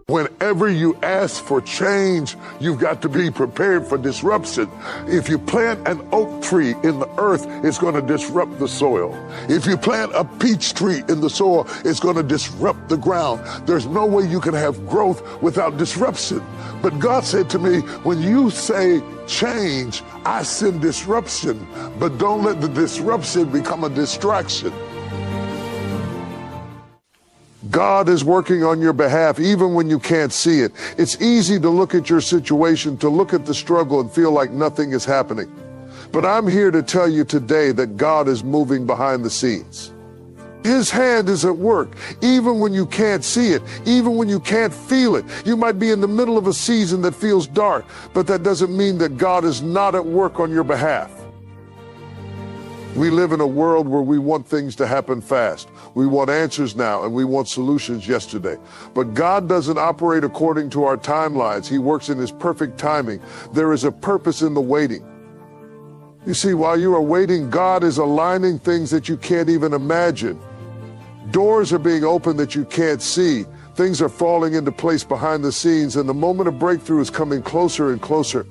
Whenever you ask for change, you've got to be prepared for disruption. If you plant an oak tree in the earth, it's going to disrupt the soil. If you plant a peach tree in the soil, it's going to disrupt the ground. There's no way you can have growth without disruption. But God said to me, when you say change, I send disruption, but don't let the disruption become a distraction. God is working on your behalf even when you can't see it. It's easy to look at your situation, to look at the struggle and feel like nothing is happening. But I'm here to tell you today that God is moving behind the scenes. His hand is at work, even when you can't see it, even when you can't feel it. You might be in the middle of a season that feels dark, but that doesn't mean that God is not at work on your behalf. We live in a world where we want things to happen fast. We want answers now, and we want solutions yesterday. But God doesn't operate according to our timelines. He works in His perfect timing. There is a purpose in the waiting. You see, while you are waiting, God is aligning things that you can't even imagine. Doors are being opened that you can't see. Things are falling into place behind the scenes, and the moment of breakthrough is coming closer and closer.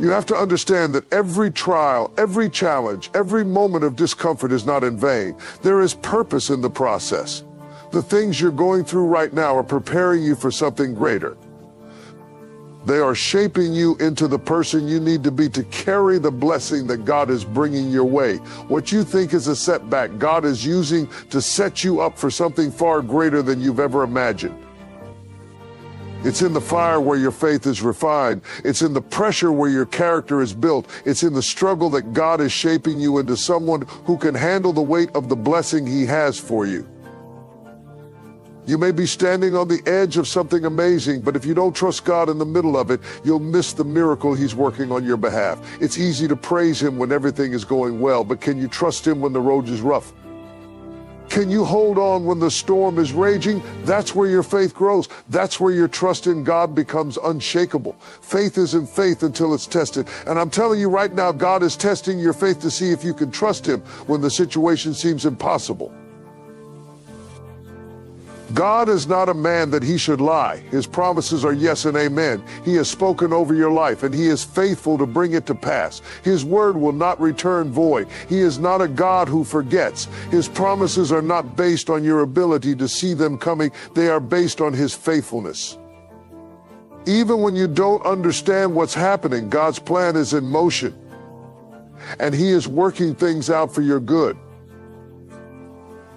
You have to understand that every trial, every challenge, every moment of discomfort is not in vain. There is purpose in the process. The things you're going through right now are preparing you for something greater. They are shaping you into the person you need to be to carry the blessing that God is bringing your way. What you think is a setback, God is using to set you up for something far greater than you've ever imagined. It's in the fire where your faith is refined. It's in the pressure where your character is built. It's in the struggle that God is shaping you into someone who can handle the weight of the blessing He has for you. You may be standing on the edge of something amazing, but if you don't trust God in the middle of it, you'll miss the miracle He's working on your behalf. It's easy to praise Him when everything is going well, but can you trust Him when the road is rough? Can you hold on when the storm is raging? That's where your faith grows. That's where your trust in God becomes unshakable. Faith isn't faith until it's tested. And I'm telling you right now, God is testing your faith to see if you can trust Him when the situation seems impossible. God is not a man that He should lie. His promises are yes and amen. He has spoken over your life, and He is faithful to bring it to pass. His word will not return void. He is not a God who forgets. His promises are not based on your ability to see them coming. They are based on His faithfulness. Even when you don't understand what's happening, God's plan is in motion, and He is working things out for your good.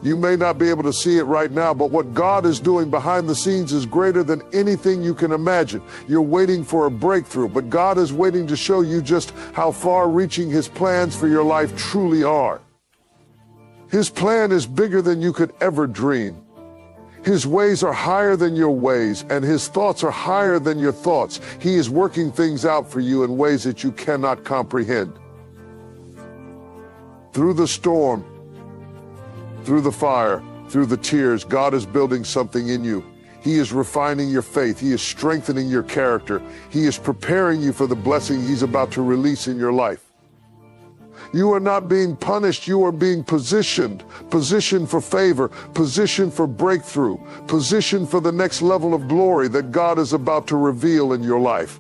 You may not be able to see it right now, but what God is doing behind the scenes is greater than anything you can imagine. You're waiting for a breakthrough, but God is waiting to show you just how far-reaching His plans for your life truly are. His plan is bigger than you could ever dream. His ways are higher than your ways, and His thoughts are higher than your thoughts. He is working things out for you in ways that you cannot comprehend. Through the storm, through the fire, through the tears, God is building something in you. He is refining your faith. He is strengthening your character. He is preparing you for the blessing He's about to release in your life. You are not being punished. You are being positioned. Positioned for favor. Positioned for breakthrough. Positioned for the next level of glory that God is about to reveal in your life.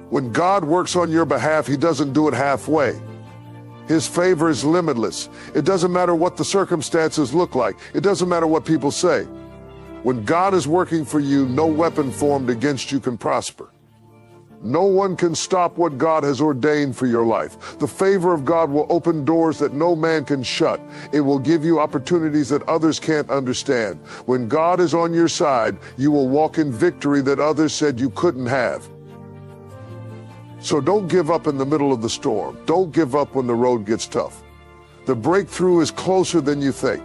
When God works on your behalf, He doesn't do it halfway. His favor is limitless. It doesn't matter what the circumstances look like. It doesn't matter what people say. When God is working for you, no weapon formed against you can prosper. No one can stop what God has ordained for your life. The favor of God will open doors that no man can shut. It will give you opportunities that others can't understand. When God is on your side, you will walk in victory that others said you couldn't have. So don't give up in the middle of the storm. Don't give up when the road gets tough. The breakthrough is closer than you think.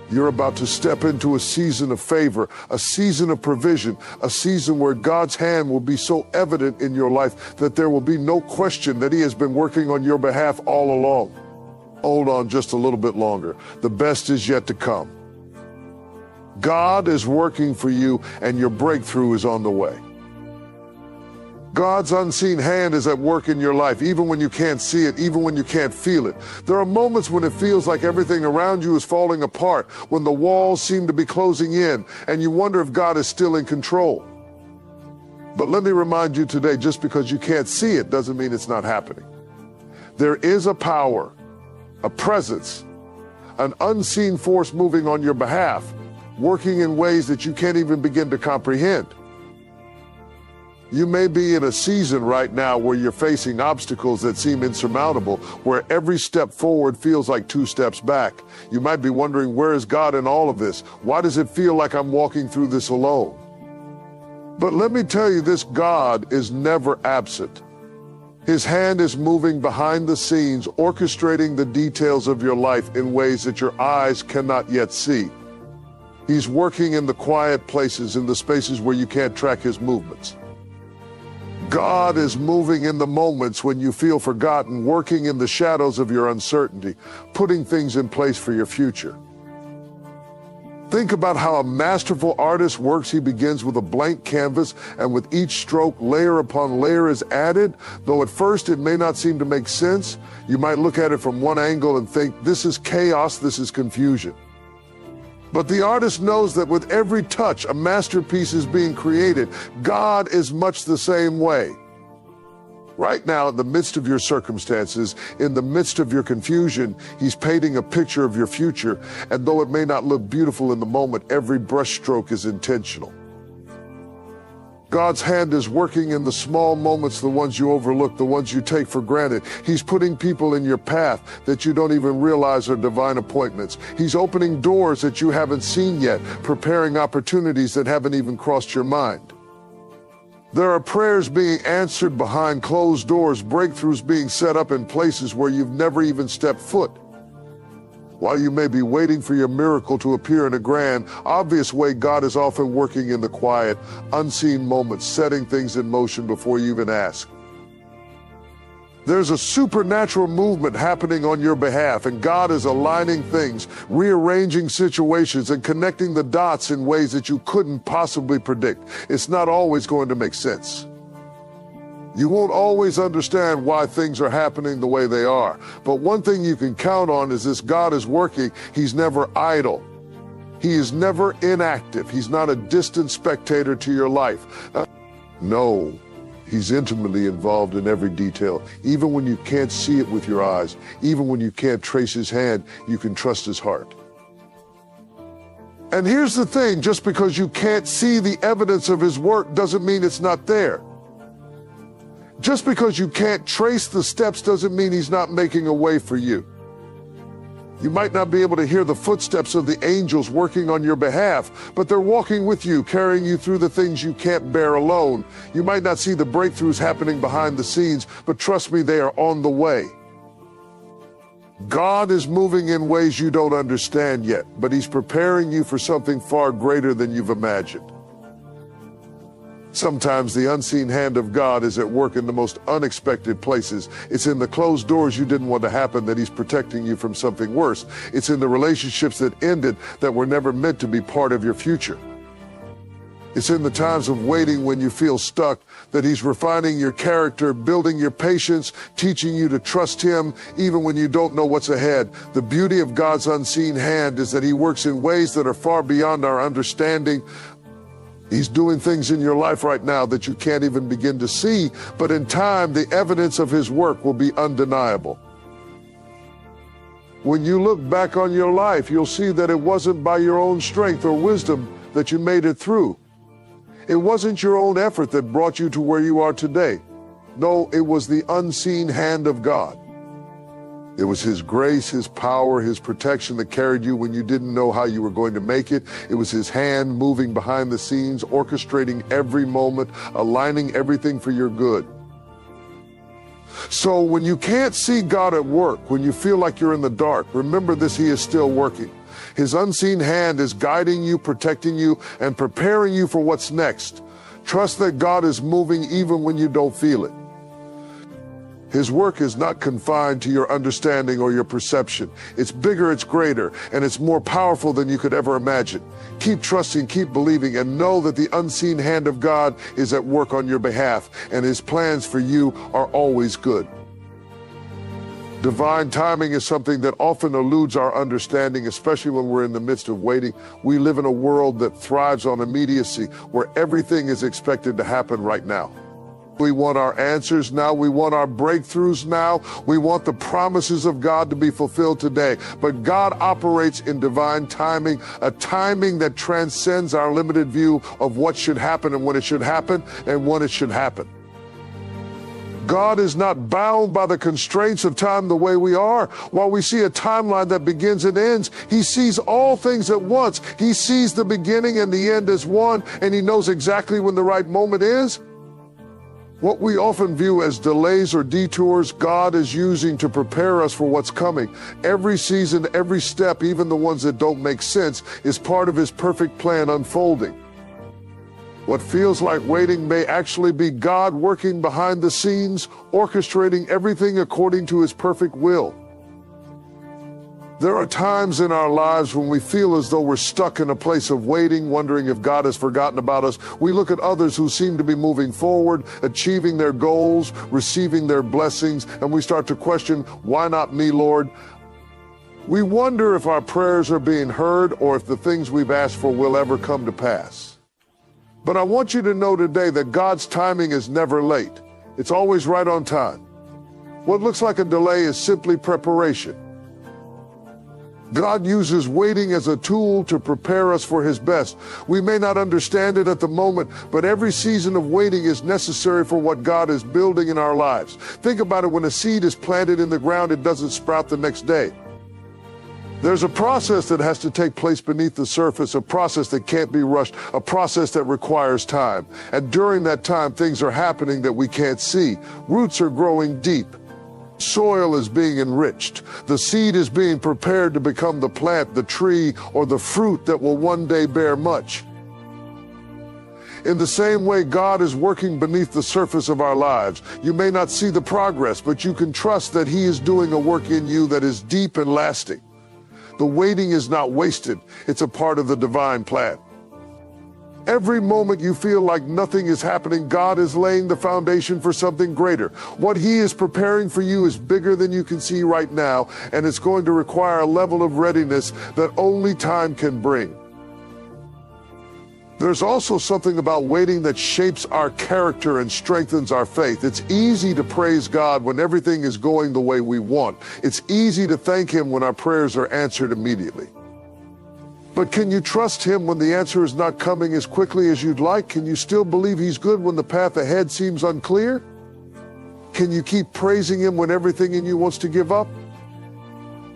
You're about to step into a season of favor, a season of provision, a season where God's hand will be so evident in your life that there will be no question that He has been working on your behalf all along. Hold on just a little bit longer. The best is yet to come. God is working for you, and your breakthrough is on the way. God's unseen hand is at work in your life, even when you can't see it, even when you can't feel it. There are moments when it feels like everything around you is falling apart, when the walls seem to be closing in, and you wonder if God is still in control. But let me remind you today, just because you can't see it doesn't mean it's not happening. There is a power, a presence, an unseen force moving on your behalf, working in ways that you can't even begin to comprehend. You may be in a season right now where you're facing obstacles that seem insurmountable, where every step forward feels like 2 steps back. You might be wondering, where is God in all of this? Why does it feel like I'm walking through this alone? But let me tell you, this God is never absent. His hand is moving behind the scenes, orchestrating the details of your life in ways that your eyes cannot yet see. He's working in the quiet places, in the spaces where you can't track his movements. God is moving in the moments when you feel forgotten, working in the shadows of your uncertainty, putting things in place for your future. Think about how a masterful artist works. He begins with a blank canvas, and with each stroke, layer upon layer is added. Though at first it may not seem to make sense, you might look at it from one angle and think, this is chaos, this is confusion. But the artist knows that with every touch, a masterpiece is being created. God is much the same way. Right now, in the midst of your circumstances, in the midst of your confusion, he's painting a picture of your future. And though it may not look beautiful in the moment, every brushstroke is intentional. God's hand is working in the small moments, the ones you overlook, the ones you take for granted. He's putting people in your path that you don't even realize are divine appointments. He's opening doors that you haven't seen yet, preparing opportunities that haven't even crossed your mind. There are prayers being answered behind closed doors, breakthroughs being set up in places where you've never even stepped foot. While you may be waiting for your miracle to appear in a grand, obvious way, God is often working in the quiet, unseen moments, setting things in motion before you even ask. There's a supernatural movement happening on your behalf, and God is aligning things, rearranging situations, and connecting the dots in ways that you couldn't possibly predict. It's not always going to make sense. You won't always understand why things are happening the way they are. But one thing you can count on is this: God is working. He's never idle. He is never inactive. He's not a distant spectator to your life. No, he's intimately involved in every detail. Even when you can't see it with your eyes, even when you can't trace his hand, you can trust his heart. And here's the thing: just because you can't see the evidence of his work doesn't mean it's not there. Just because you can't trace the steps doesn't mean he's not making a way for you. You might not be able to hear the footsteps of the angels working on your behalf, but they're walking with you, carrying you through the things you can't bear alone. You might not see the breakthroughs happening behind the scenes, but trust me, they are on the way. God is moving in ways you don't understand yet, but he's preparing you for something far greater than you've imagined. Sometimes the unseen hand of God is at work in the most unexpected places. It's in the closed doors you didn't want to happen that he's protecting you from something worse. It's in the relationships that ended that were never meant to be part of your future. It's in the times of waiting when you feel stuck that he's refining your character, building your patience, teaching you to trust him even when you don't know what's ahead. The beauty of God's unseen hand is that he works in ways that are far beyond our understanding. He's doing things in your life right now that you can't even begin to see, but in time, the evidence of his work will be undeniable. When you look back on your life, you'll see that it wasn't by your own strength or wisdom that you made it through. It wasn't your own effort that brought you to where you are today. No, it was the unseen hand of God. It was his grace, his power, his protection that carried you when you didn't know how you were going to make it. It was his hand moving behind the scenes, orchestrating every moment, aligning everything for your good. So when you can't see God at work, when you feel like you're in the dark, remember this: he is still working. His unseen hand is guiding you, protecting you, and preparing you for what's next. Trust that God is moving even when you don't feel it. His work is not confined to your understanding or your perception. It's bigger, it's greater, and it's more powerful than you could ever imagine. Keep trusting, keep believing, and know that the unseen hand of God is at work on your behalf, and His plans for you are always good. Divine timing is something that often eludes our understanding, especially when we're in the midst of waiting. We live in a world that thrives on immediacy, where everything is expected to happen right now. We want our answers now. We want our breakthroughs now. We want the promises of God to be fulfilled today. But God operates in divine timing, a timing that transcends our limited view of what should happen and when it should happen and when it should happen. God is not bound by the constraints of time the way we are. While we see a timeline that begins and ends, He sees all things at once. He sees the beginning and the end as one, and He knows exactly when the right moment is. What we often view as delays or detours, God is using to prepare us for what's coming. Every season, every step, even the ones that don't make sense, is part of His perfect plan unfolding. What feels like waiting may actually be God working behind the scenes, orchestrating everything according to His perfect will. There are times in our lives when we feel as though we're stuck in a place of waiting, wondering if God has forgotten about us. We look at others who seem to be moving forward, achieving their goals, receiving their blessings, and we start to question, why not me, Lord? We wonder if our prayers are being heard or if the things we've asked for will ever come to pass. But I want you to know today that God's timing is never late. It's always right on time. What looks like a delay is simply preparation. God uses waiting as a tool to prepare us for His best. We may not understand it at the moment, but every season of waiting is necessary for what God is building in our lives. Think about it, when a seed is planted in the ground, it doesn't sprout the next day. There's a process that has to take place beneath the surface, a process that can't be rushed, a process that requires time. And during that time, things are happening that we can't see. Roots are growing deep. Soil is being enriched. The seed is being prepared to become the plant, the tree, or the fruit that will one day bear much. In the same way, God is working beneath the surface of our lives. You may not see the progress, but you can trust that He is doing a work in you that is deep and lasting. The waiting is not wasted. It's a part of the divine plan. Every moment you feel like nothing is happening, God is laying the foundation for something greater. What He is preparing for you is bigger than you can see right now, and it's going to require a level of readiness that only time can bring. There's also something about waiting that shapes our character and strengthens our faith. It's easy to praise God when everything is going the way we want. It's easy to thank Him when our prayers are answered immediately. But can you trust Him when the answer is not coming as quickly as you'd like? Can you still believe He's good when the path ahead seems unclear? Can you keep praising Him when everything in you wants to give up?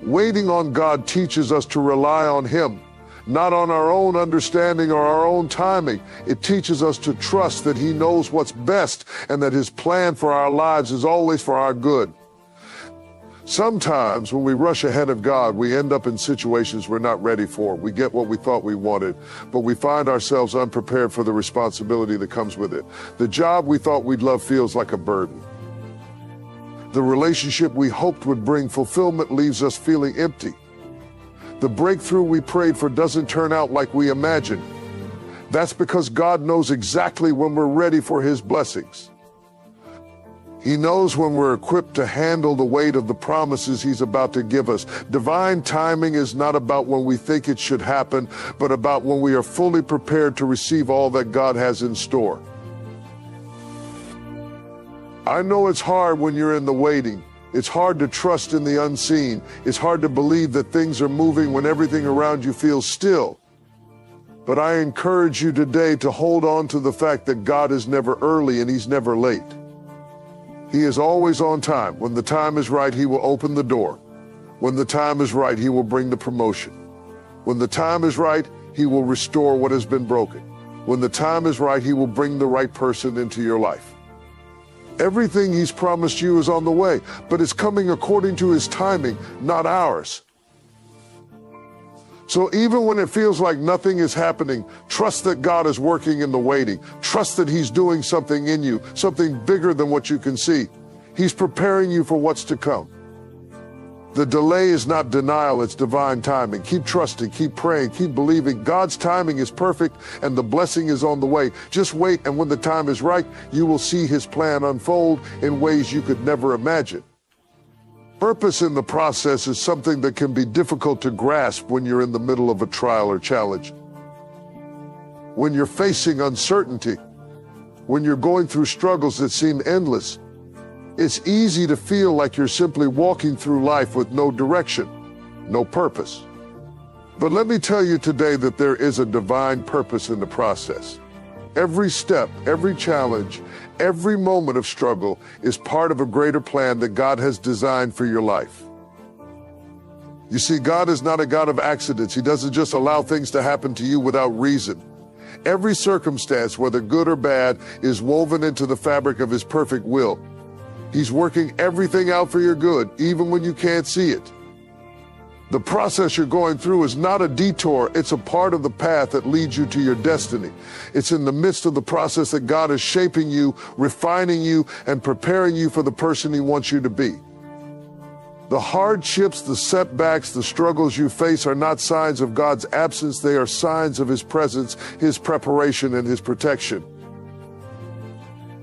Waiting on God teaches us to rely on Him, not on our own understanding or our own timing. It teaches us to trust that He knows what's best and that His plan for our lives is always for our good. Sometimes when we rush ahead of God, we end up in situations we're not ready for. We get what we thought we wanted, but we find ourselves unprepared for the responsibility that comes with it. The job we thought we'd love feels like a burden. The relationship we hoped would bring fulfillment leaves us feeling empty. The breakthrough we prayed for doesn't turn out like we imagined. That's because God knows exactly when we're ready for His blessings. He knows when we're equipped to handle the weight of the promises He's about to give us. Divine timing is not about when we think it should happen, but about when we are fully prepared to receive all that God has in store. I know it's hard when you're in the waiting. It's hard to trust in the unseen. It's hard to believe that things are moving when everything around you feels still. But I encourage you today to hold on to the fact that God is never early and He's never late. He is always on time. When the time is right, He will open the door. When the time is right, He will bring the promotion. When the time is right, He will restore what has been broken. When the time is right, He will bring the right person into your life. Everything He's promised you is on the way, but it's coming according to His timing, not ours. So even when it feels like nothing is happening, trust that God is working in the waiting. Trust that He's doing something in you, something bigger than what you can see. He's preparing you for what's to come. The delay is not denial, it's divine timing. Keep trusting, keep praying, keep believing. God's timing is perfect and the blessing is on the way. Just wait, and when the time is right, you will see his plan unfold in ways you could never imagine. Purpose in the process is something that can be difficult to grasp when you're in the middle of a trial or challenge. When you're facing uncertainty, when you're going through struggles that seem endless, it's easy to feel like you're simply walking through life with no direction, no purpose. But let me tell you today that there is a divine purpose in the process. Every step, every challenge, every moment of struggle is part of a greater plan that God has designed for your life. You see, God is not a God of accidents. He doesn't just allow things to happen to you without reason. Every circumstance, whether good or bad, is woven into the fabric of his perfect will. He's working everything out for your good, even when you can't see it. The process you're going through is not a detour, it's a part of the path that leads you to your destiny. It's in the midst of the process that God is shaping you, refining you, and preparing you for the person he wants you to be. The hardships, the setbacks, the struggles you face are not signs of God's absence, they are signs of his presence, his preparation, and his protection.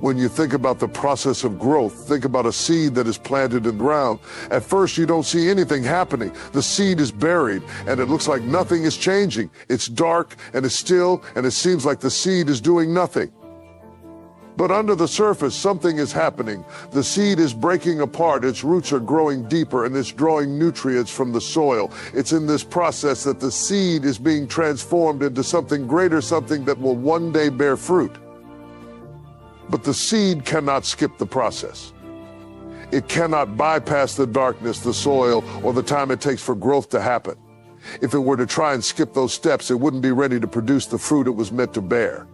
When you think about the process of growth, think about a seed that is planted in the ground. At first, you don't see anything happening. The seed is buried, and it looks like nothing is changing. It's dark, and it's still, and it seems like the seed is doing nothing. But under the surface, something is happening. The seed is breaking apart, its roots are growing deeper, and it's drawing nutrients from the soil. It's in this process that the seed is being transformed into something greater, something that will one day bear fruit. But the seed cannot skip the process. It cannot bypass the darkness, the soil, or the time it takes for growth to happen. If it were to try and skip those steps, it wouldn't be ready to produce the fruit it was meant to bear.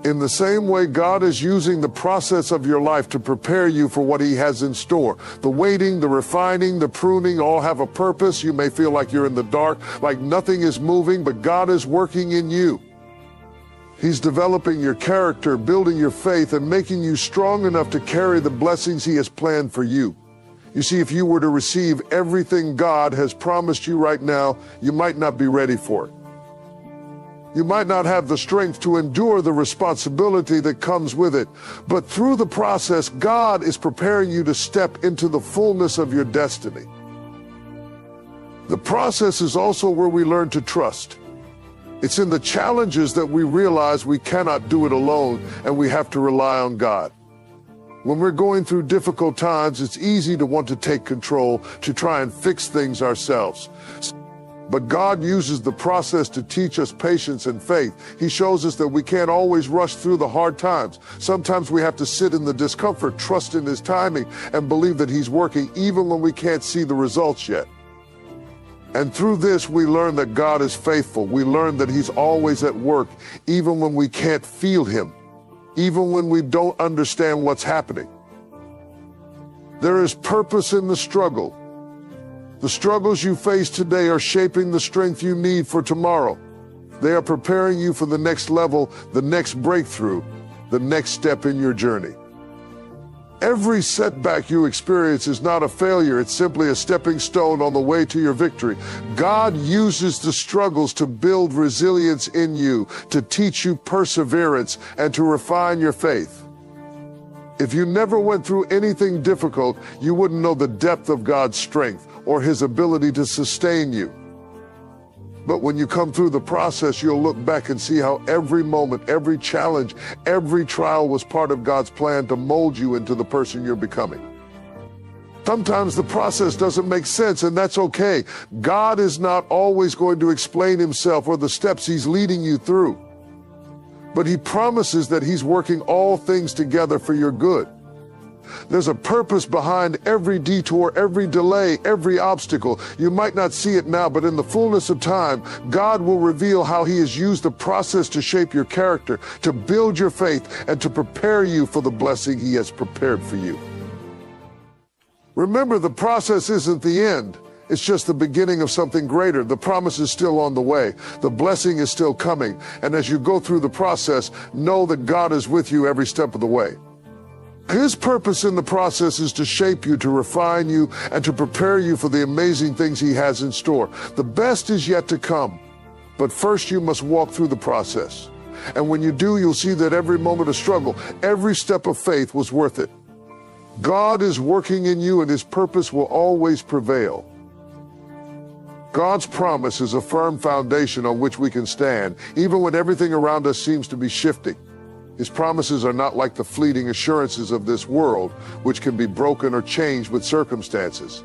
In the same way, God is using the process of your life to prepare you for what he has in store. The waiting, the refining, the pruning all have a purpose. You may feel like you're in the dark, like nothing is moving, but God is working in you. He's developing your character, building your faith, and making you strong enough to carry the blessings he has planned for you. You see, if you were to receive everything God has promised you right now, you might not be ready for it. You might not have the strength to endure the responsibility that comes with it. But through the process, God is preparing you to step into the fullness of your destiny. The process is also where we learn to trust. It's in the challenges that we realize we cannot do it alone, and we have to rely on God. When we're going through difficult times, it's easy to want to take control, to try and fix things ourselves. But God uses the process to teach us patience and faith. He shows us that we can't always rush through the hard times. Sometimes we have to sit in the discomfort, trust in his timing, and believe that he's working even when we can't see the results yet. And through this, we learn that God is faithful. We learn that he's always at work, even when we can't feel him, even when we don't understand what's happening. There is purpose in the struggle. The struggles you face today are shaping the strength you need for tomorrow. They are preparing you for the next level, the next breakthrough, the next step in your journey. Every setback you experience is not a failure, it's simply a stepping stone on the way to your victory. God uses the struggles to build resilience in you, to teach you perseverance, and to refine your faith. If you never went through anything difficult, you wouldn't know the depth of God's strength or his ability to sustain you. But when you come through the process, you'll look back and see how every moment, every challenge, every trial was part of God's plan to mold you into the person you're becoming. Sometimes the process doesn't make sense, and that's okay. God is not always going to explain himself or the steps he's leading you through. But he promises that he's working all things together for your good. There's a purpose behind every detour, every delay, every obstacle. You might not see it now, but in the fullness of time, God will reveal how he has used the process to shape your character, to build your faith, and to prepare you for the blessing he has prepared for you. Remember, the process isn't the end. It's just the beginning of something greater. The promise is still on the way. The blessing is still coming. And as you go through the process, know that God is with you every step of the way. His purpose in the process is to shape you, to refine you, and to prepare you for the amazing things he has in store. The best is yet to come, but first you must walk through the process. And when you do, you'll see that every moment of struggle, every step of faith was worth it. God is working in you, and his purpose will always prevail. God's promise is a firm foundation on which we can stand, even when everything around us seems to be shifting. His promises are not like the fleeting assurances of this world, which can be broken or changed with circumstances.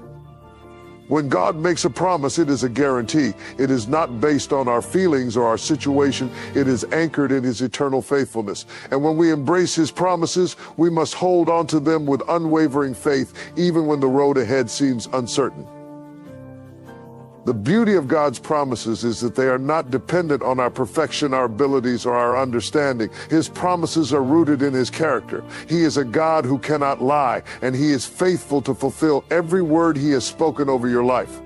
When God makes a promise, it is a guarantee. It is not based on our feelings or our situation. It is anchored in his eternal faithfulness. And when we embrace his promises, we must hold on to them with unwavering faith, even when the road ahead seems uncertain. The beauty of God's promises is that they are not dependent on our perfection, our abilities, or our understanding. His promises are rooted in his character. He is a God who cannot lie, and he is faithful to fulfill every word he has spoken over your life.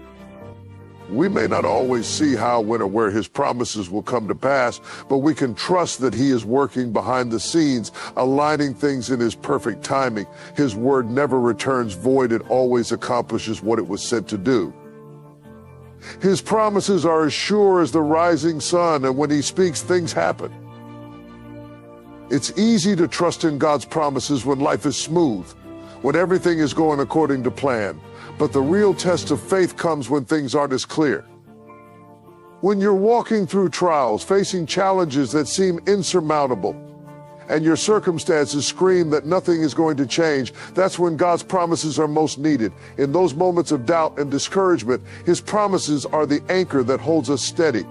We may not always see how, when, or where his promises will come to pass, but we can trust that he is working behind the scenes, aligning things in his perfect timing. His word never returns void. It always accomplishes what it was sent to do. His promises are as sure as the rising sun, and when he speaks, things happen. It's easy to trust in God's promises when life is smooth, when everything is going according to plan. But the real test of faith comes when things aren't as clear. When you're walking through trials, facing challenges that seem insurmountable, and your circumstances scream that nothing is going to change, that's when God's promises are most needed. In those moments of doubt and discouragement, his promises are the anchor that holds us steady.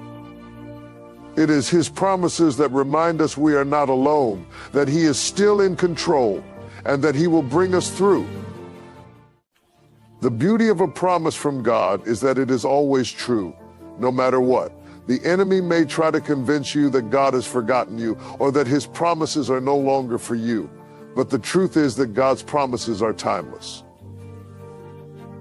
It is his promises that remind us we are not alone, that he is still in control, and that he will bring us through. The beauty of a promise from God is that it is always true, no matter what. The enemy may try to convince you that God has forgotten you or that his promises are no longer for you. But the truth is that God's promises are timeless.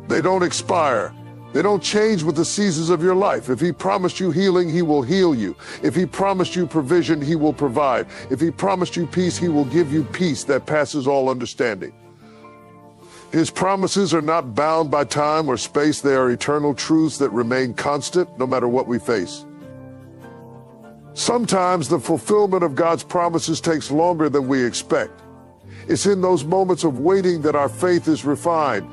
They don't expire. They don't change with the seasons of your life. If he promised you healing, he will heal you. If he promised you provision, he will provide. If he promised you peace, he will give you peace that passes all understanding. His promises are not bound by time or space. They are eternal truths that remain constant no matter what we face. Sometimes the fulfillment of God's promises takes longer than we expect. It's in those moments of waiting that our faith is refined.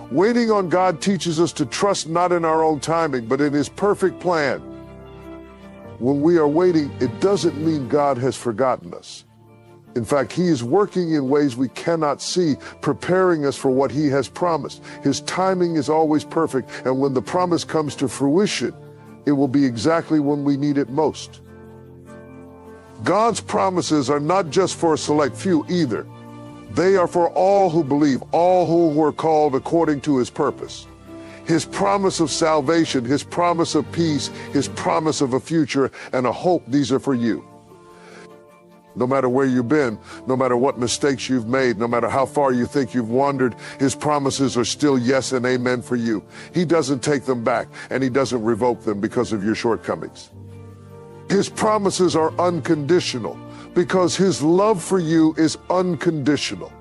Waiting on God teaches us to trust not in our own timing, but in his perfect plan. When we are waiting, it doesn't mean God has forgotten us. In fact, he is working in ways we cannot see, preparing us for what he has promised. His timing is always perfect, and when the promise comes to fruition, it will be exactly when we need it most. God's promises are not just for a select few either. They are for all who believe, all who are called according to his purpose. His promise of salvation, his promise of peace, his promise of a future and a hope, these are for you. No matter where you've been, no matter what mistakes you've made, no matter how far you think you've wandered, his promises are still yes and amen for you. He doesn't take them back, and he doesn't revoke them because of your shortcomings. His promises are unconditional because his love for you is unconditional.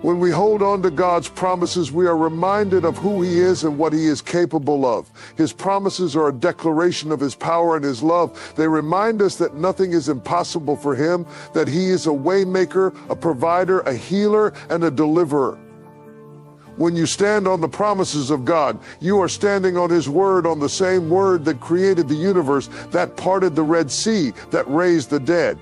When we hold on to God's promises, we are reminded of who he is and what he is capable of. His promises are a declaration of his power and his love. They remind us that nothing is impossible for him, that he is a waymaker, a provider, a healer, and a deliverer. When you stand on the promises of God, you are standing on his word, on the same word that created the universe, that parted the Red Sea, that raised the dead.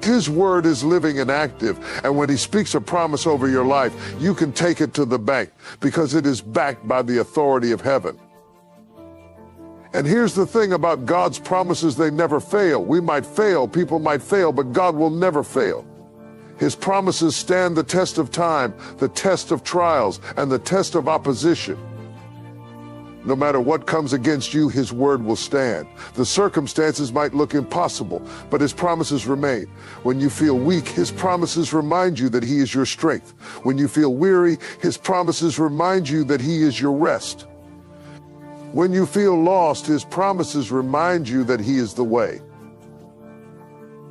His word is living and active, and when he speaks a promise over your life, you can take it to the bank because it is backed by the authority of heaven. And here's the thing about God's promises: they never fail. We might fail, people might fail, but God will never fail. His promises stand the test of time, the test of trials, and the test of opposition. No matter what comes against you, his word will stand. The circumstances might look impossible, but his promises remain. When you feel weak, his promises remind you that he is your strength. When you feel weary, his promises remind you that he is your rest. When you feel lost, his promises remind you that he is the way.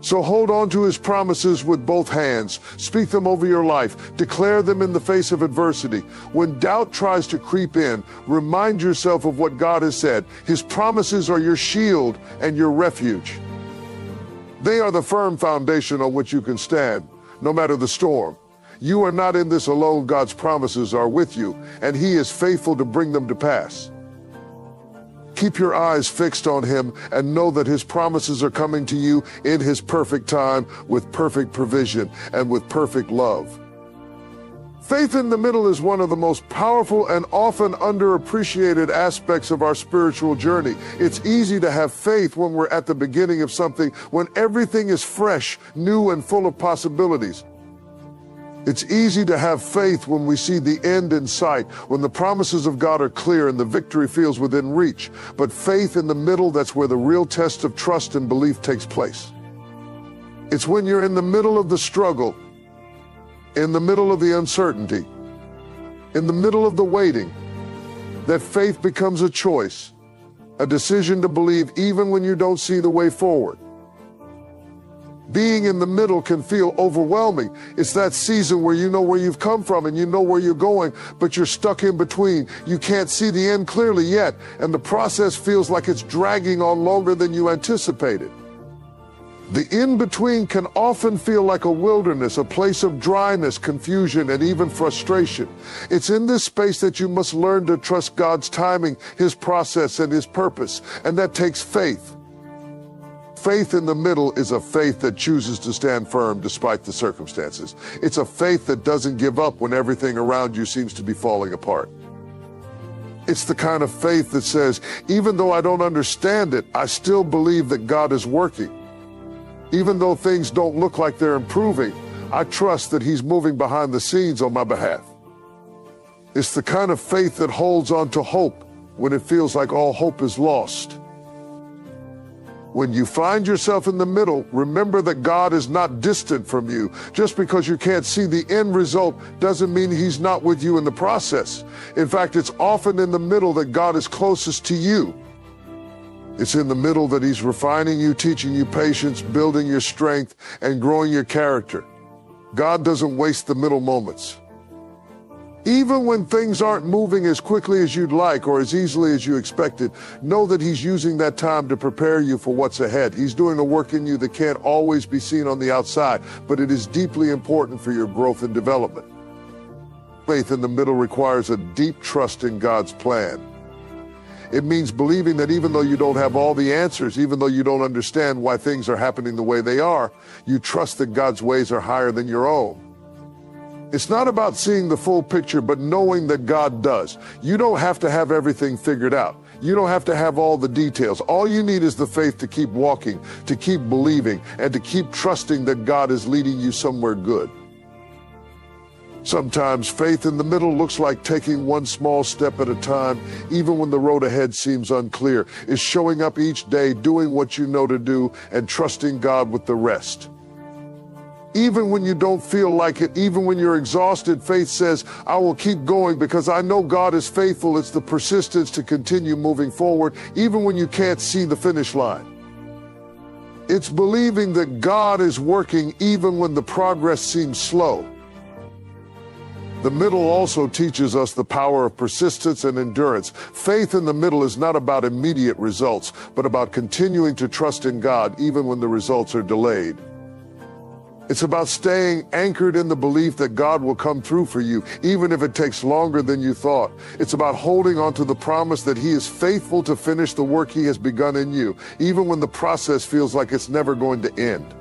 So hold on to his promises with both hands. Speak them over your life. Declare them in the face of adversity. When doubt tries to creep in, remind yourself of what God has said. His promises are your shield and your refuge. They are the firm foundation on which you can stand, no matter the storm. You are not in this alone. God's promises are with you, and he is faithful to bring them to pass. Keep your eyes fixed on him and know that his promises are coming to you in his perfect time, with perfect provision and with perfect love. Faith in the middle is one of the most powerful and often underappreciated aspects of our spiritual journey. It's easy to have faith when we're at the beginning of something, when everything is fresh, new, and full of possibilities. It's easy to have faith when we see the end in sight, when the promises of God are clear and the victory feels within reach. But faith in the middle, that's where the real test of trust and belief takes place. It's when you're in the middle of the struggle, in the middle of the uncertainty, in the middle of the waiting, that faith becomes a choice, a decision to believe even when you don't see the way forward. Being in the middle can feel overwhelming. It's that season where you know where you've come from and you know where you're going, but you're stuck in between. You can't see the end clearly yet, and the process feels like it's dragging on longer than you anticipated. The in-between can often feel like a wilderness, a place of dryness, confusion, and even frustration. It's in this space that you must learn to trust God's timing, his process, and his purpose, and that takes faith. Faith in the middle is a faith that chooses to stand firm despite the circumstances. It's a faith that doesn't give up when everything around you seems to be falling apart. It's the kind of faith that says, even though I don't understand it, I still believe that God is working. Even though things don't look like they're improving, I trust that he's moving behind the scenes on my behalf. It's the kind of faith that holds on to hope when it feels like all hope is lost. When you find yourself in the middle, remember that God is not distant from you. Just because you can't see the end result doesn't mean he's not with you in the process. In fact, it's often in the middle that God is closest to you. It's in the middle that he's refining you, teaching you patience, building your strength, and growing your character. God doesn't waste the middle moments. Even when things aren't moving as quickly as you'd like or as easily as you expected, know that he's using that time to prepare you for what's ahead. He's doing a work in you that can't always be seen on the outside, but it is deeply important for your growth and development. Faith in the middle requires a deep trust in God's plan. It means believing that even though you don't have all the answers, even though you don't understand why things are happening the way they are, you trust that God's ways are higher than your own. It's not about seeing the full picture, but knowing that God does. You don't have to have everything figured out. You don't have to have all the details. All you need is the faith to keep walking, to keep believing, and to keep trusting that God is leading you somewhere good. Sometimes faith in the middle looks like taking one small step at a time, even when the road ahead seems unclear. It's showing up each day, doing what you know to do, and trusting God with the rest. Even when you don't feel like it, even when you're exhausted, faith says, I will keep going because I know God is faithful. It's the persistence to continue moving forward, even when you can't see the finish line. It's believing that God is working even when the progress seems slow. The middle also teaches us the power of persistence and endurance. Faith in the middle is not about immediate results, but about continuing to trust in God even when the results are delayed. It's about staying anchored in the belief that God will come through for you, even if it takes longer than you thought. It's about holding on to the promise that he is faithful to finish the work he has begun in you, even when the process feels like it's never going to end.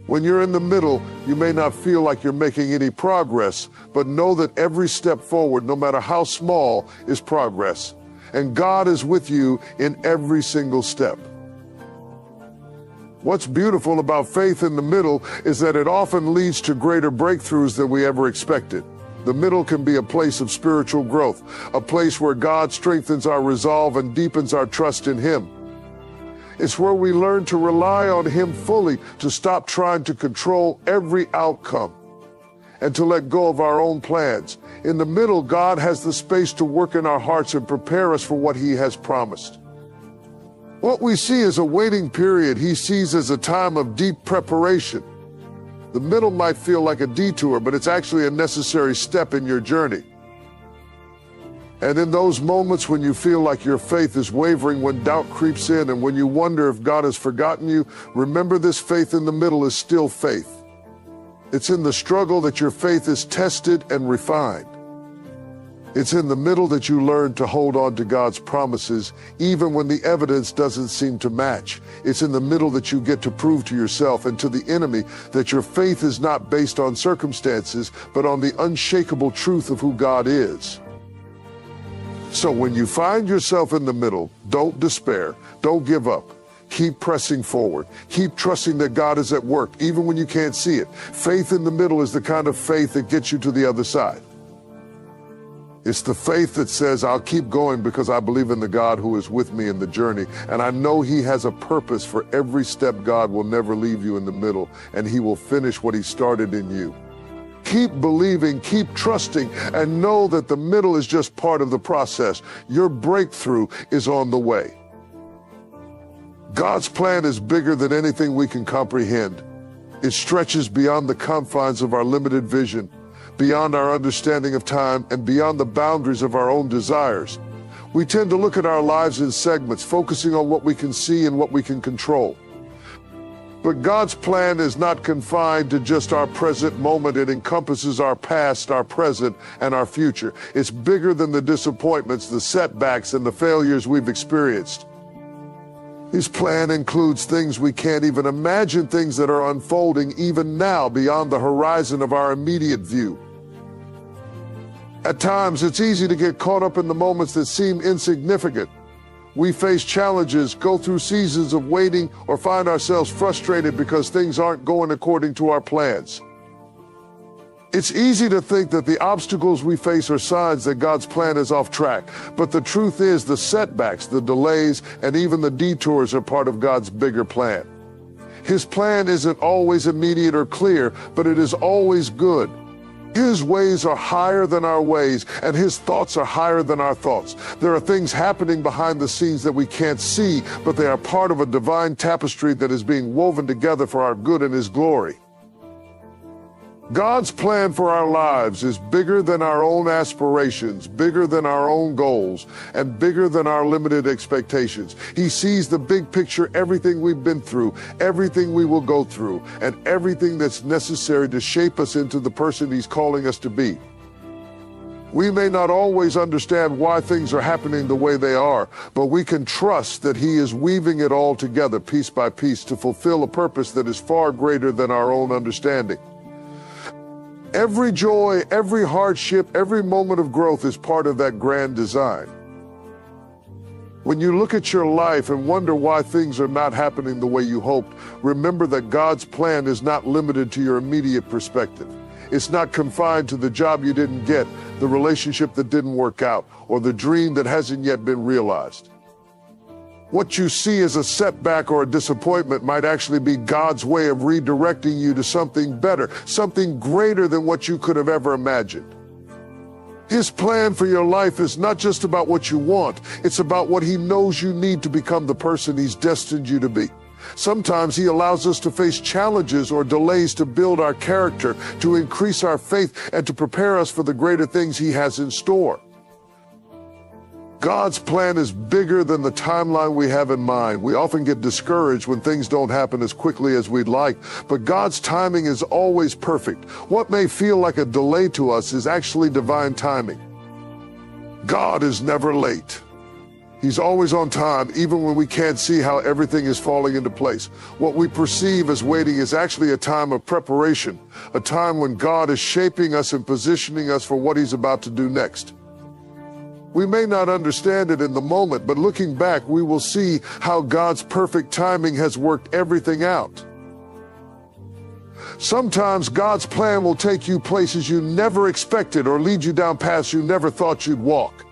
When you're in the middle, you may not feel like you're making any progress, but know that every step forward, no matter how small, is progress. And God is with you in every single step. What's beautiful about faith in the middle is that it often leads to greater breakthroughs than we ever expected. The middle can be a place of spiritual growth, a place where God strengthens our resolve and deepens our trust in him. It's where we learn to rely on him fully, to stop trying to control every outcome, and to let go of our own plans. In the middle, God has the space to work in our hearts and prepare us for what he has promised. What we see as a waiting period, he sees as a time of deep preparation. The middle might feel like a detour, but it's actually a necessary step in your journey. And in those moments when you feel like your faith is wavering, when doubt creeps in, and when you wonder if God has forgotten you, remember this: faith in the middle is still faith. It's in the struggle that your faith is tested and refined. It's in the middle that you learn to hold on to God's promises, even when the evidence doesn't seem to match. It's in the middle that you get to prove to yourself and to the enemy that your faith is not based on circumstances, but on the unshakable truth of who God is. So when you find yourself in the middle, don't despair, don't give up. Keep pressing forward. Keep trusting that God is at work, even when you can't see it. Faith in the middle is the kind of faith that gets you to the other side. It's the faith that says, I'll keep going because I believe in the God who is with me in the journey. And I know he has a purpose for every step. God will never leave you in the middle, and he will finish what he started in you. Keep believing, keep trusting, and know that the middle is just part of the process. Your breakthrough is on the way. God's plan is bigger than anything we can comprehend. It stretches beyond the confines of our limited vision, beyond our understanding of time, and beyond the boundaries of our own desires. We tend to look at our lives in segments, focusing on what we can see and what we can control. But God's plan is not confined to just our present moment. It encompasses our past, our present, and our future. It's bigger than the disappointments, the setbacks, and the failures we've experienced. His plan includes things we can't even imagine, things that are unfolding even now beyond the horizon of our immediate view. At times, it's easy to get caught up in the moments that seem insignificant. We face challenges, go through seasons of waiting, or find ourselves frustrated because things aren't going according to our plans. It's easy to think that the obstacles we face are signs that God's plan is off track. But the truth is, the setbacks, the delays, and even the detours are part of God's bigger plan. His plan isn't always immediate or clear, but it is always good. His ways are higher than our ways, and his thoughts are higher than our thoughts. There are things happening behind the scenes that we can't see, but they are part of a divine tapestry that is being woven together for our good and his glory. God's plan for our lives is bigger than our own aspirations, bigger than our own goals, and bigger than our limited expectations. He sees the big picture, everything we've been through, everything we will go through, and everything that's necessary to shape us into the person he's calling us to be. We may not always understand why things are happening the way they are, but we can trust that he is weaving it all together piece by piece to fulfill a purpose that is far greater than our own understanding. Every joy, every hardship, every moment of growth is part of that grand design. When you look at your life and wonder why things are not happening the way you hoped, remember that God's plan is not limited to your immediate perspective. It's not confined to the job you didn't get, the relationship that didn't work out, or the dream that hasn't yet been realized. What you see as a setback or a disappointment might actually be God's way of redirecting you to something better, something greater than what you could have ever imagined. His plan for your life is not just about what you want, it's about what he knows you need to become the person he's destined you to be. Sometimes he allows us to face challenges or delays to build our character, to increase our faith, and to prepare us for the greater things he has in store. God's plan is bigger than the timeline we have in mind. We often get discouraged when things don't happen as quickly as we'd like, but God's timing is always perfect. What may feel like a delay to us is actually divine timing. God is never late. He's always on time, even when we can't see how everything is falling into place. What we perceive as waiting is actually a time of preparation, a time when God is shaping us and positioning us for what he's about to do next. We may not understand it in the moment, but looking back, we will see how God's perfect timing has worked everything out. Sometimes God's plan will take you places you never expected or lead you down paths you never thought you'd walk.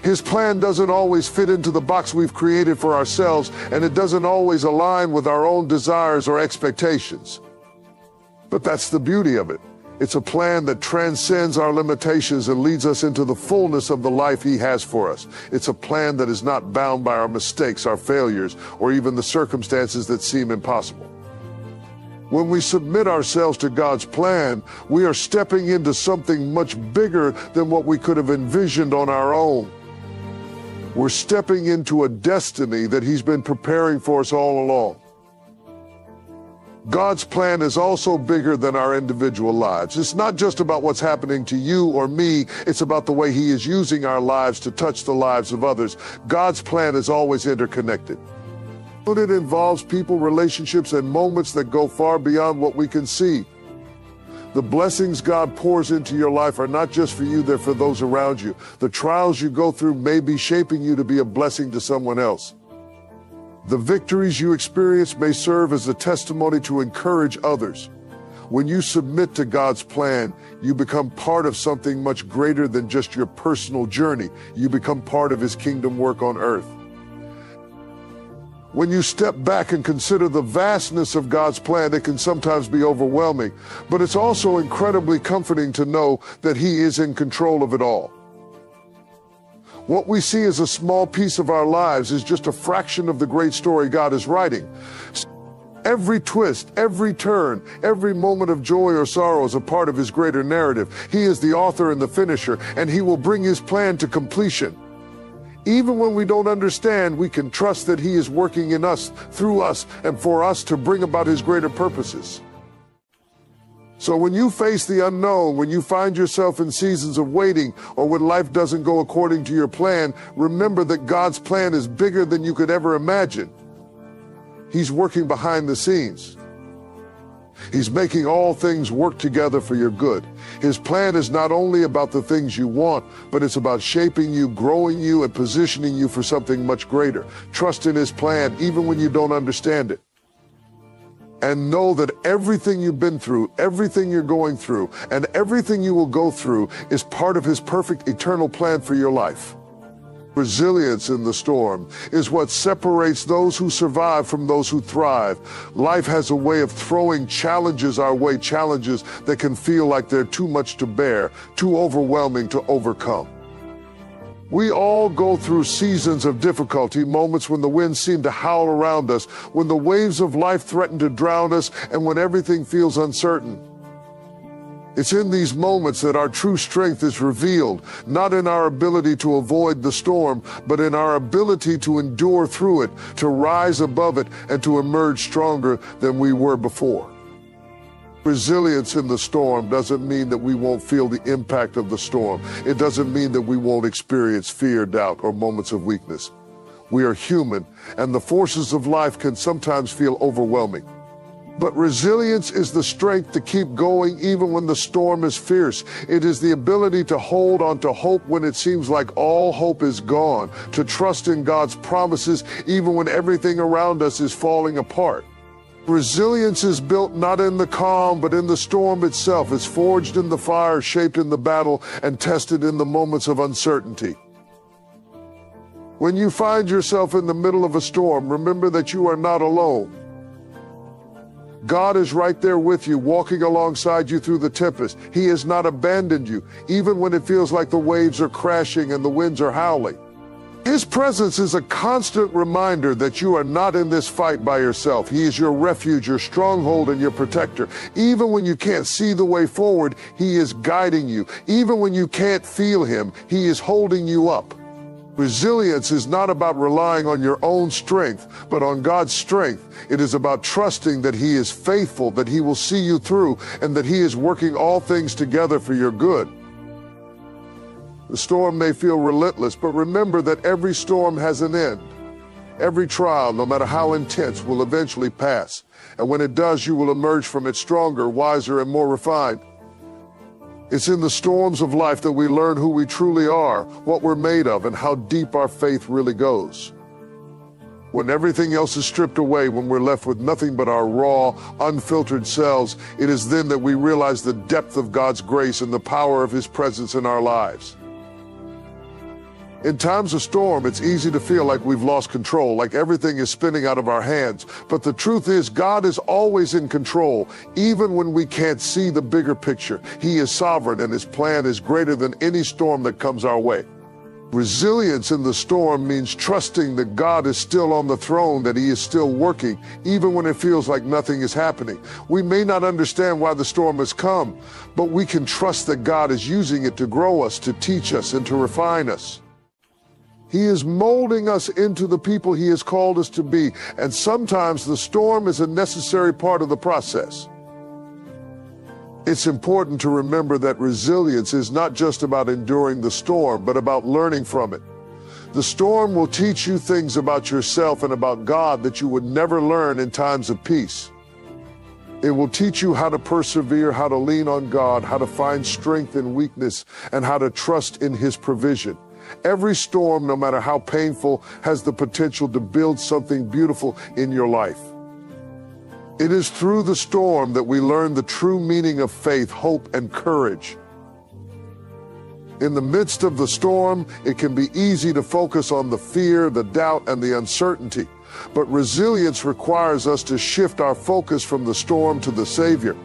His plan doesn't always fit into the box we've created for ourselves, and it doesn't always align with our own desires or expectations. But that's the beauty of it. It's a plan that transcends our limitations and leads us into the fullness of the life He has for us. It's a plan that is not bound by our mistakes, our failures, or even the circumstances that seem impossible. When we submit ourselves to God's plan, we are stepping into something much bigger than what we could have envisioned on our own. We're stepping into a destiny that He's been preparing for us all along. God's plan is also bigger than our individual lives. It's not just about what's happening to you or me. It's about the way He is using our lives to touch the lives of others. God's plan is always interconnected. It involves people, relationships, and moments that go far beyond what we can see. The blessings God pours into your life are not just for you, they're for those around you. The trials you go through may be shaping you to be a blessing to someone else. The victories you experience may serve as a testimony to encourage others. When you submit to God's plan, you become part of something much greater than just your personal journey. You become part of His kingdom work on earth. When you step back and consider the vastness of God's plan, it can sometimes be overwhelming, but it's also incredibly comforting to know that He is in control of it all. What we see as a small piece of our lives is just a fraction of the great story God is writing. Every twist, every turn, every moment of joy or sorrow is a part of His greater narrative. He is the author and the finisher, and He will bring His plan to completion. Even when we don't understand, we can trust that He is working in us, through us, and for us to bring about His greater purposes. So when you face the unknown, when you find yourself in seasons of waiting, or when life doesn't go according to your plan, remember that God's plan is bigger than you could ever imagine. He's working behind the scenes. He's making all things work together for your good. His plan is not only about the things you want, but it's about shaping you, growing you, and positioning you for something much greater. Trust in His plan even when you don't understand it. And know that everything you've been through, everything you're going through, and everything you will go through is part of His perfect eternal plan for your life. Resilience in the storm is what separates those who survive from those who thrive. Life has a way of throwing challenges our way, challenges that can feel like they're too much to bear, too overwhelming to overcome. We all go through seasons of difficulty, moments when the winds seem to howl around us, when the waves of life threaten to drown us, and when everything feels uncertain. It's in these moments that our true strength is revealed, not in our ability to avoid the storm, but in our ability to endure through it, to rise above it, and to emerge stronger than we were before. Resilience in the storm doesn't mean that we won't feel the impact of the storm. It doesn't mean that we won't experience fear, doubt, or moments of weakness. We are human, and the forces of life can sometimes feel overwhelming. But resilience is the strength to keep going even when the storm is fierce. It is the ability to hold on to hope when it seems like all hope is gone, to trust in God's promises even when everything around us is falling apart. Resilience is built not in the calm, but in the storm itself. It's forged in the fire, shaped in the battle, and tested in the moments of uncertainty. When you find yourself in the middle of a storm, remember that you are not alone. God is right there with you, walking alongside you through the tempest. He has not abandoned you, even when it feels like the waves are crashing and the winds are howling. His presence is a constant reminder that you are not in this fight by yourself. He is your refuge, your stronghold, and your protector. Even when you can't see the way forward, He is guiding you. Even when you can't feel Him, He is holding you up. Resilience is not about relying on your own strength, but on God's strength. It is about trusting that He is faithful, that He will see you through, and that He is working all things together for your good. The storm may feel relentless, but remember that every storm has an end. Every trial, no matter how intense, will eventually pass. And when it does, you will emerge from it stronger, wiser, and more refined. It's in the storms of life that we learn who we truly are, what we're made of, and how deep our faith really goes. When everything else is stripped away, when we're left with nothing but our raw, unfiltered selves, it is then that we realize the depth of God's grace and the power of His presence in our lives. In times of storm, it's easy to feel like we've lost control, like everything is spinning out of our hands. But the truth is, God is always in control, even when we can't see the bigger picture. He is sovereign, and his plan is greater than any storm that comes our way. Resilience in the storm means trusting that God is still on the throne, that he is still working, even when it feels like nothing is happening. We may not understand why the storm has come, but we can trust that God is using it to grow us, to teach us, and to refine us. He is molding us into the people he has called us to be, and sometimes the storm is a necessary part of the process. It's important to remember that resilience is not just about enduring the storm, but about learning from it. The storm will teach you things about yourself and about God that you would never learn in times of peace. It will teach you how to persevere, how to lean on God, how to find strength in weakness, and how to trust in his provision. Every storm, no matter how painful, has the potential to build something beautiful in your life. It is through the storm that we learn the true meaning of faith, hope, and courage. In the midst of the storm, it can be easy to focus on the fear, the doubt, and the uncertainty. But resilience requires us to shift our focus from the storm to the Savior.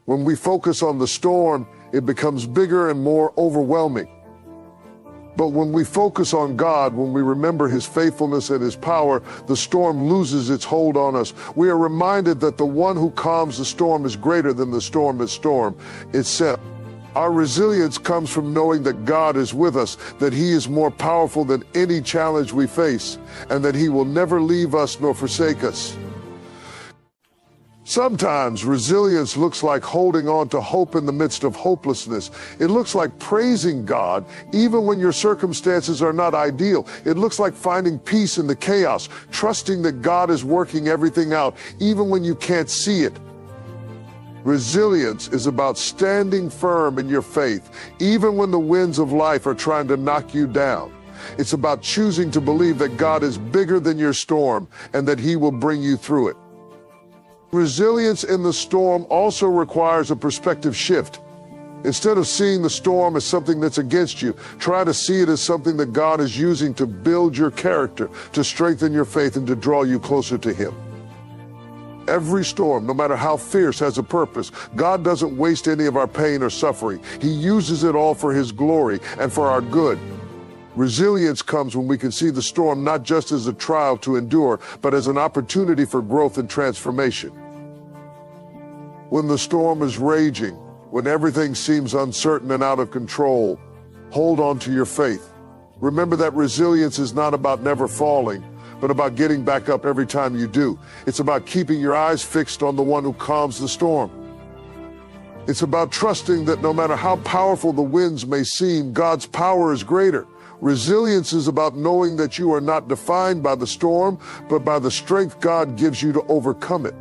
When we focus on the storm, it becomes bigger and more overwhelming. But when we focus on God, when we remember his faithfulness and his power, the storm loses its hold on us. We are reminded that the one who calms the storm is greater than the storm itself. Our resilience comes from knowing that God is with us, that he is more powerful than any challenge we face, and that he will never leave us nor forsake us. Sometimes resilience looks like holding on to hope in the midst of hopelessness. It looks like praising God even when your circumstances are not ideal. It looks like finding peace in the chaos, trusting that God is working everything out even when you can't see it. Resilience is about standing firm in your faith even when the winds of life are trying to knock you down. It's about choosing to believe that God is bigger than your storm and that he will bring you through it. Resilience in the storm also requires a perspective shift. Instead of seeing the storm as something that's against you, try to see it as something that God is using to build your character, to strengthen your faith, and to draw you closer to him. Every storm, no matter how fierce, has a purpose. God doesn't waste any of our pain or suffering. He uses it all for his glory and for our good. Resilience comes when we can see the storm not just as a trial to endure, but as an opportunity for growth and transformation. When the storm is raging, when everything seems uncertain and out of control, hold on to your faith. Remember that resilience is not about never falling, but about getting back up every time you do. It's about keeping your eyes fixed on the one who calms the storm. It's about trusting that no matter how powerful the winds may seem, God's power is greater. Resilience is about knowing that you are not defined by the storm, but by the strength God gives you to overcome it.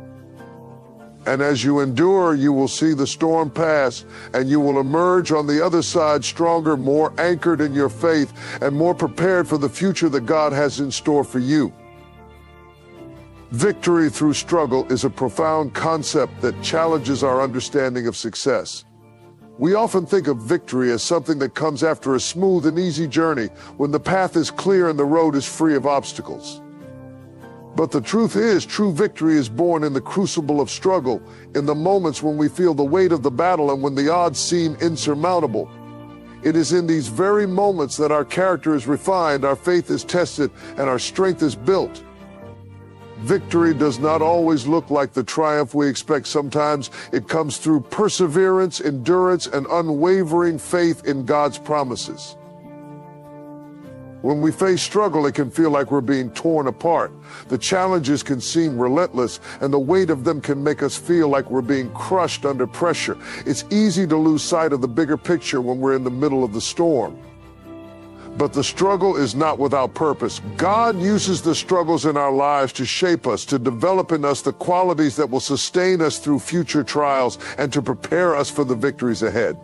And as you endure, you will see the storm pass, and you will emerge on the other side stronger, more anchored in your faith, and more prepared for the future that God has in store for you. Victory through struggle is a profound concept that challenges our understanding of success. We often think of victory as something that comes after a smooth and easy journey, when the path is clear and the road is free of obstacles. But the truth is, true victory is born in the crucible of struggle, in the moments when we feel the weight of the battle and when the odds seem insurmountable. It is in these very moments that our character is refined, our faith is tested, and our strength is built. Victory does not always look like the triumph we expect. Sometimes it comes through perseverance, endurance, and unwavering faith in God's promises. When we face struggle, it can feel like we're being torn apart. The challenges can seem relentless, and the weight of them can make us feel like we're being crushed under pressure. It's easy to lose sight of the bigger picture when we're in the middle of the storm. But the struggle is not without purpose. God uses the struggles in our lives to shape us, to develop in us the qualities that will sustain us through future trials and to prepare us for the victories ahead.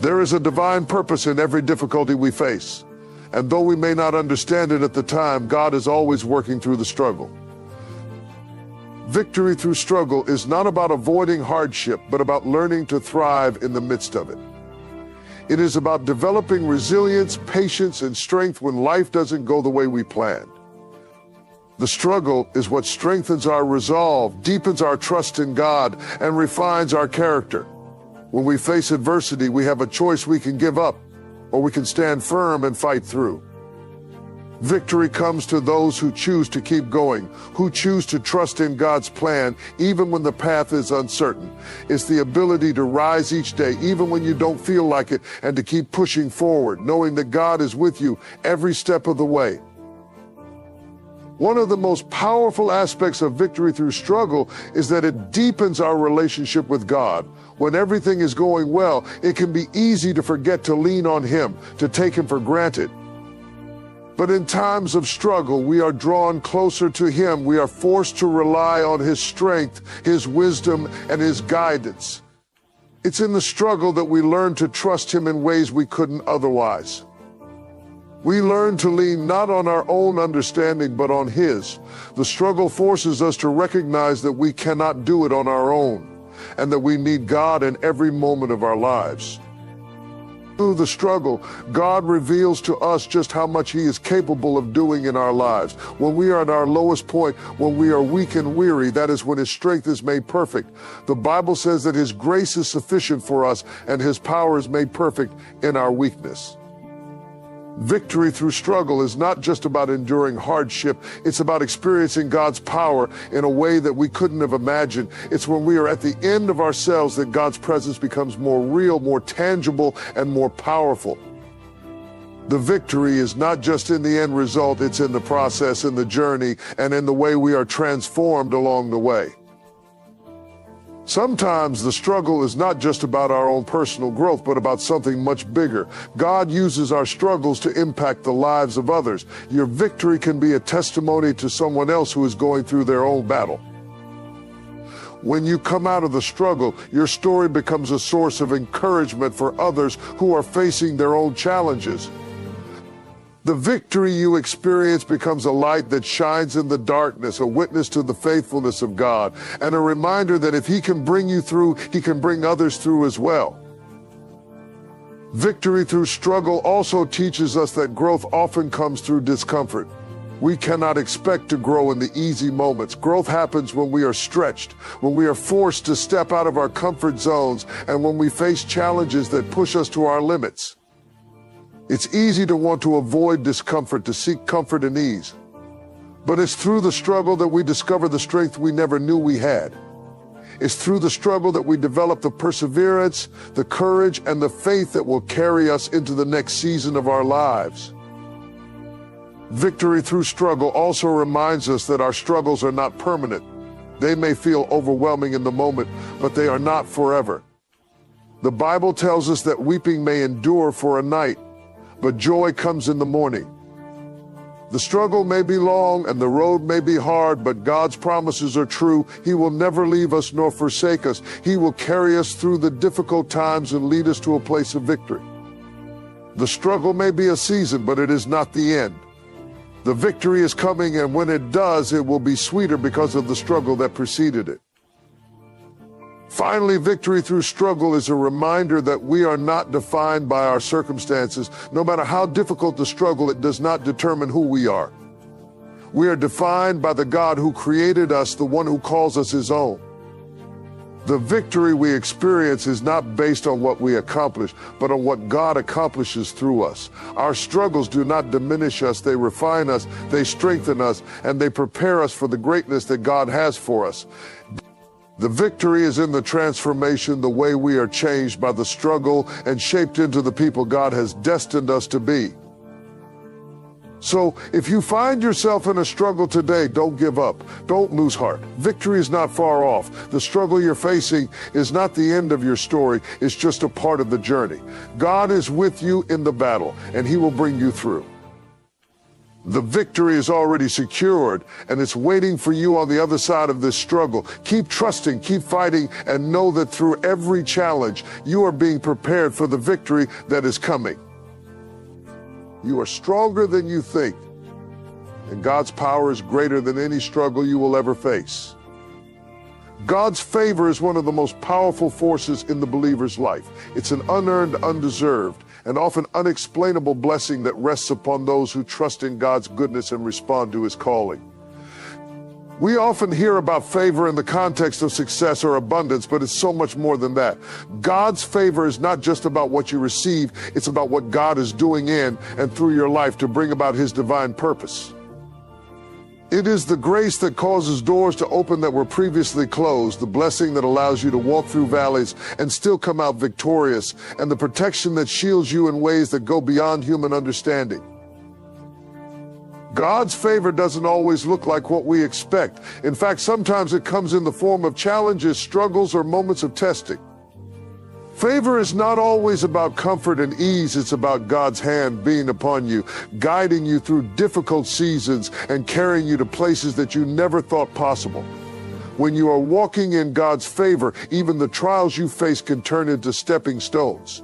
There is a divine purpose in every difficulty we face. And though we may not understand it at the time, God is always working through the struggle. Victory through struggle is not about avoiding hardship, but about learning to thrive in the midst of it. It is about developing resilience, patience, and strength when life doesn't go the way we planned. The struggle is what strengthens our resolve, deepens our trust in God, and refines our character. When we face adversity, we have a choice: we can give up, or we can stand firm and fight through. Victory comes to those who choose to keep going, who choose to trust in God's plan, even when the path is uncertain. It's the ability to rise each day, even when you don't feel like it, and to keep pushing forward, knowing that God is with you every step of the way. One of the most powerful aspects of victory through struggle is that it deepens our relationship with God. When everything is going well, it can be easy to forget to lean on Him, to take Him for granted. But in times of struggle, we are drawn closer to Him. We are forced to rely on His strength, His wisdom, and His guidance. It's in the struggle that we learn to trust Him in ways we couldn't otherwise. We learn to lean not on our own understanding, but on His. The struggle forces us to recognize that we cannot do it on our own, and that we need God in every moment of our lives. Through the struggle, God reveals to us just how much He is capable of doing in our lives. When we are at our lowest point, when we are weak and weary, that is when His strength is made perfect. The Bible says that His grace is sufficient for us, and His power is made perfect in our weakness. Victory through struggle is not just about enduring hardship. It's about experiencing God's power in a way that we couldn't have imagined. It's when we are at the end of ourselves that God's presence becomes more real, more tangible, and more powerful. The victory is not just in the end result, it's in the process, in the journey, and in the way we are transformed along the way. Sometimes the struggle is not just about our own personal growth, but about something much bigger. God uses our struggles to impact the lives of others. Your victory can be a testimony to someone else who is going through their own battle. When you come out of the struggle, your story becomes a source of encouragement for others who are facing their own challenges. The victory you experience becomes a light that shines in the darkness, a witness to the faithfulness of God, and a reminder that if He can bring you through, He can bring others through as well. Victory through struggle also teaches us that growth often comes through discomfort. We cannot expect to grow in the easy moments. Growth happens when we are stretched, when we are forced to step out of our comfort zones, and when we face challenges that push us to our limits. It's easy to want to avoid discomfort, to seek comfort and ease. But it's through the struggle that we discover the strength we never knew we had. It's through the struggle that we develop the perseverance, the courage, and the faith that will carry us into the next season of our lives. Victory through struggle also reminds us that our struggles are not permanent. They may feel overwhelming in the moment, but they are not forever. The Bible tells us that weeping may endure for a night, but joy comes in the morning. The struggle may be long and the road may be hard, but God's promises are true. He will never leave us nor forsake us. He will carry us through the difficult times and lead us to a place of victory. The struggle may be a season, but it is not the end. The victory is coming, and when it does, it will be sweeter because of the struggle that preceded it. Finally, victory through struggle is a reminder that we are not defined by our circumstances. No matter how difficult the struggle, it does not determine who we are. We are defined by the God who created us, the one who calls us His own. The victory we experience is not based on what we accomplish, but on what God accomplishes through us. Our struggles do not diminish us, they refine us, they strengthen us, and they prepare us for the greatness that God has for us. The victory is in the transformation, the way we are changed by the struggle and shaped into the people God has destined us to be. So if you find yourself in a struggle today, don't give up. Don't lose heart. Victory is not far off. The struggle you're facing is not the end of your story. It's just a part of the journey. God is with you in the battle, and He will bring you through. The victory is already secured, and it's waiting for you on the other side of this struggle. Keep trusting, keep fighting, and know that through every challenge, you are being prepared for the victory that is coming. You are stronger than you think, and God's power is greater than any struggle you will ever face. God's favor is one of the most powerful forces in the believer's life. It's an unearned, undeserved, and often unexplainable blessing that rests upon those who trust in God's goodness and respond to his calling. We often hear about favor in the context of success or abundance, but it's so much more than that. God's favor is not just about what you receive, it's about what God is doing in and through your life to bring about his divine purpose. It is the grace that causes doors to open that were previously closed, the blessing that allows you to walk through valleys and still come out victorious, and the protection that shields you in ways that go beyond human understanding. God's favor doesn't always look like what we expect. In fact, sometimes it comes in the form of challenges, struggles, or moments of testing. Favor is not always about comfort and ease. It's about God's hand being upon you, guiding you through difficult seasons and carrying you to places that you never thought possible. When you are walking in God's favor, even the trials you face can turn into stepping stones.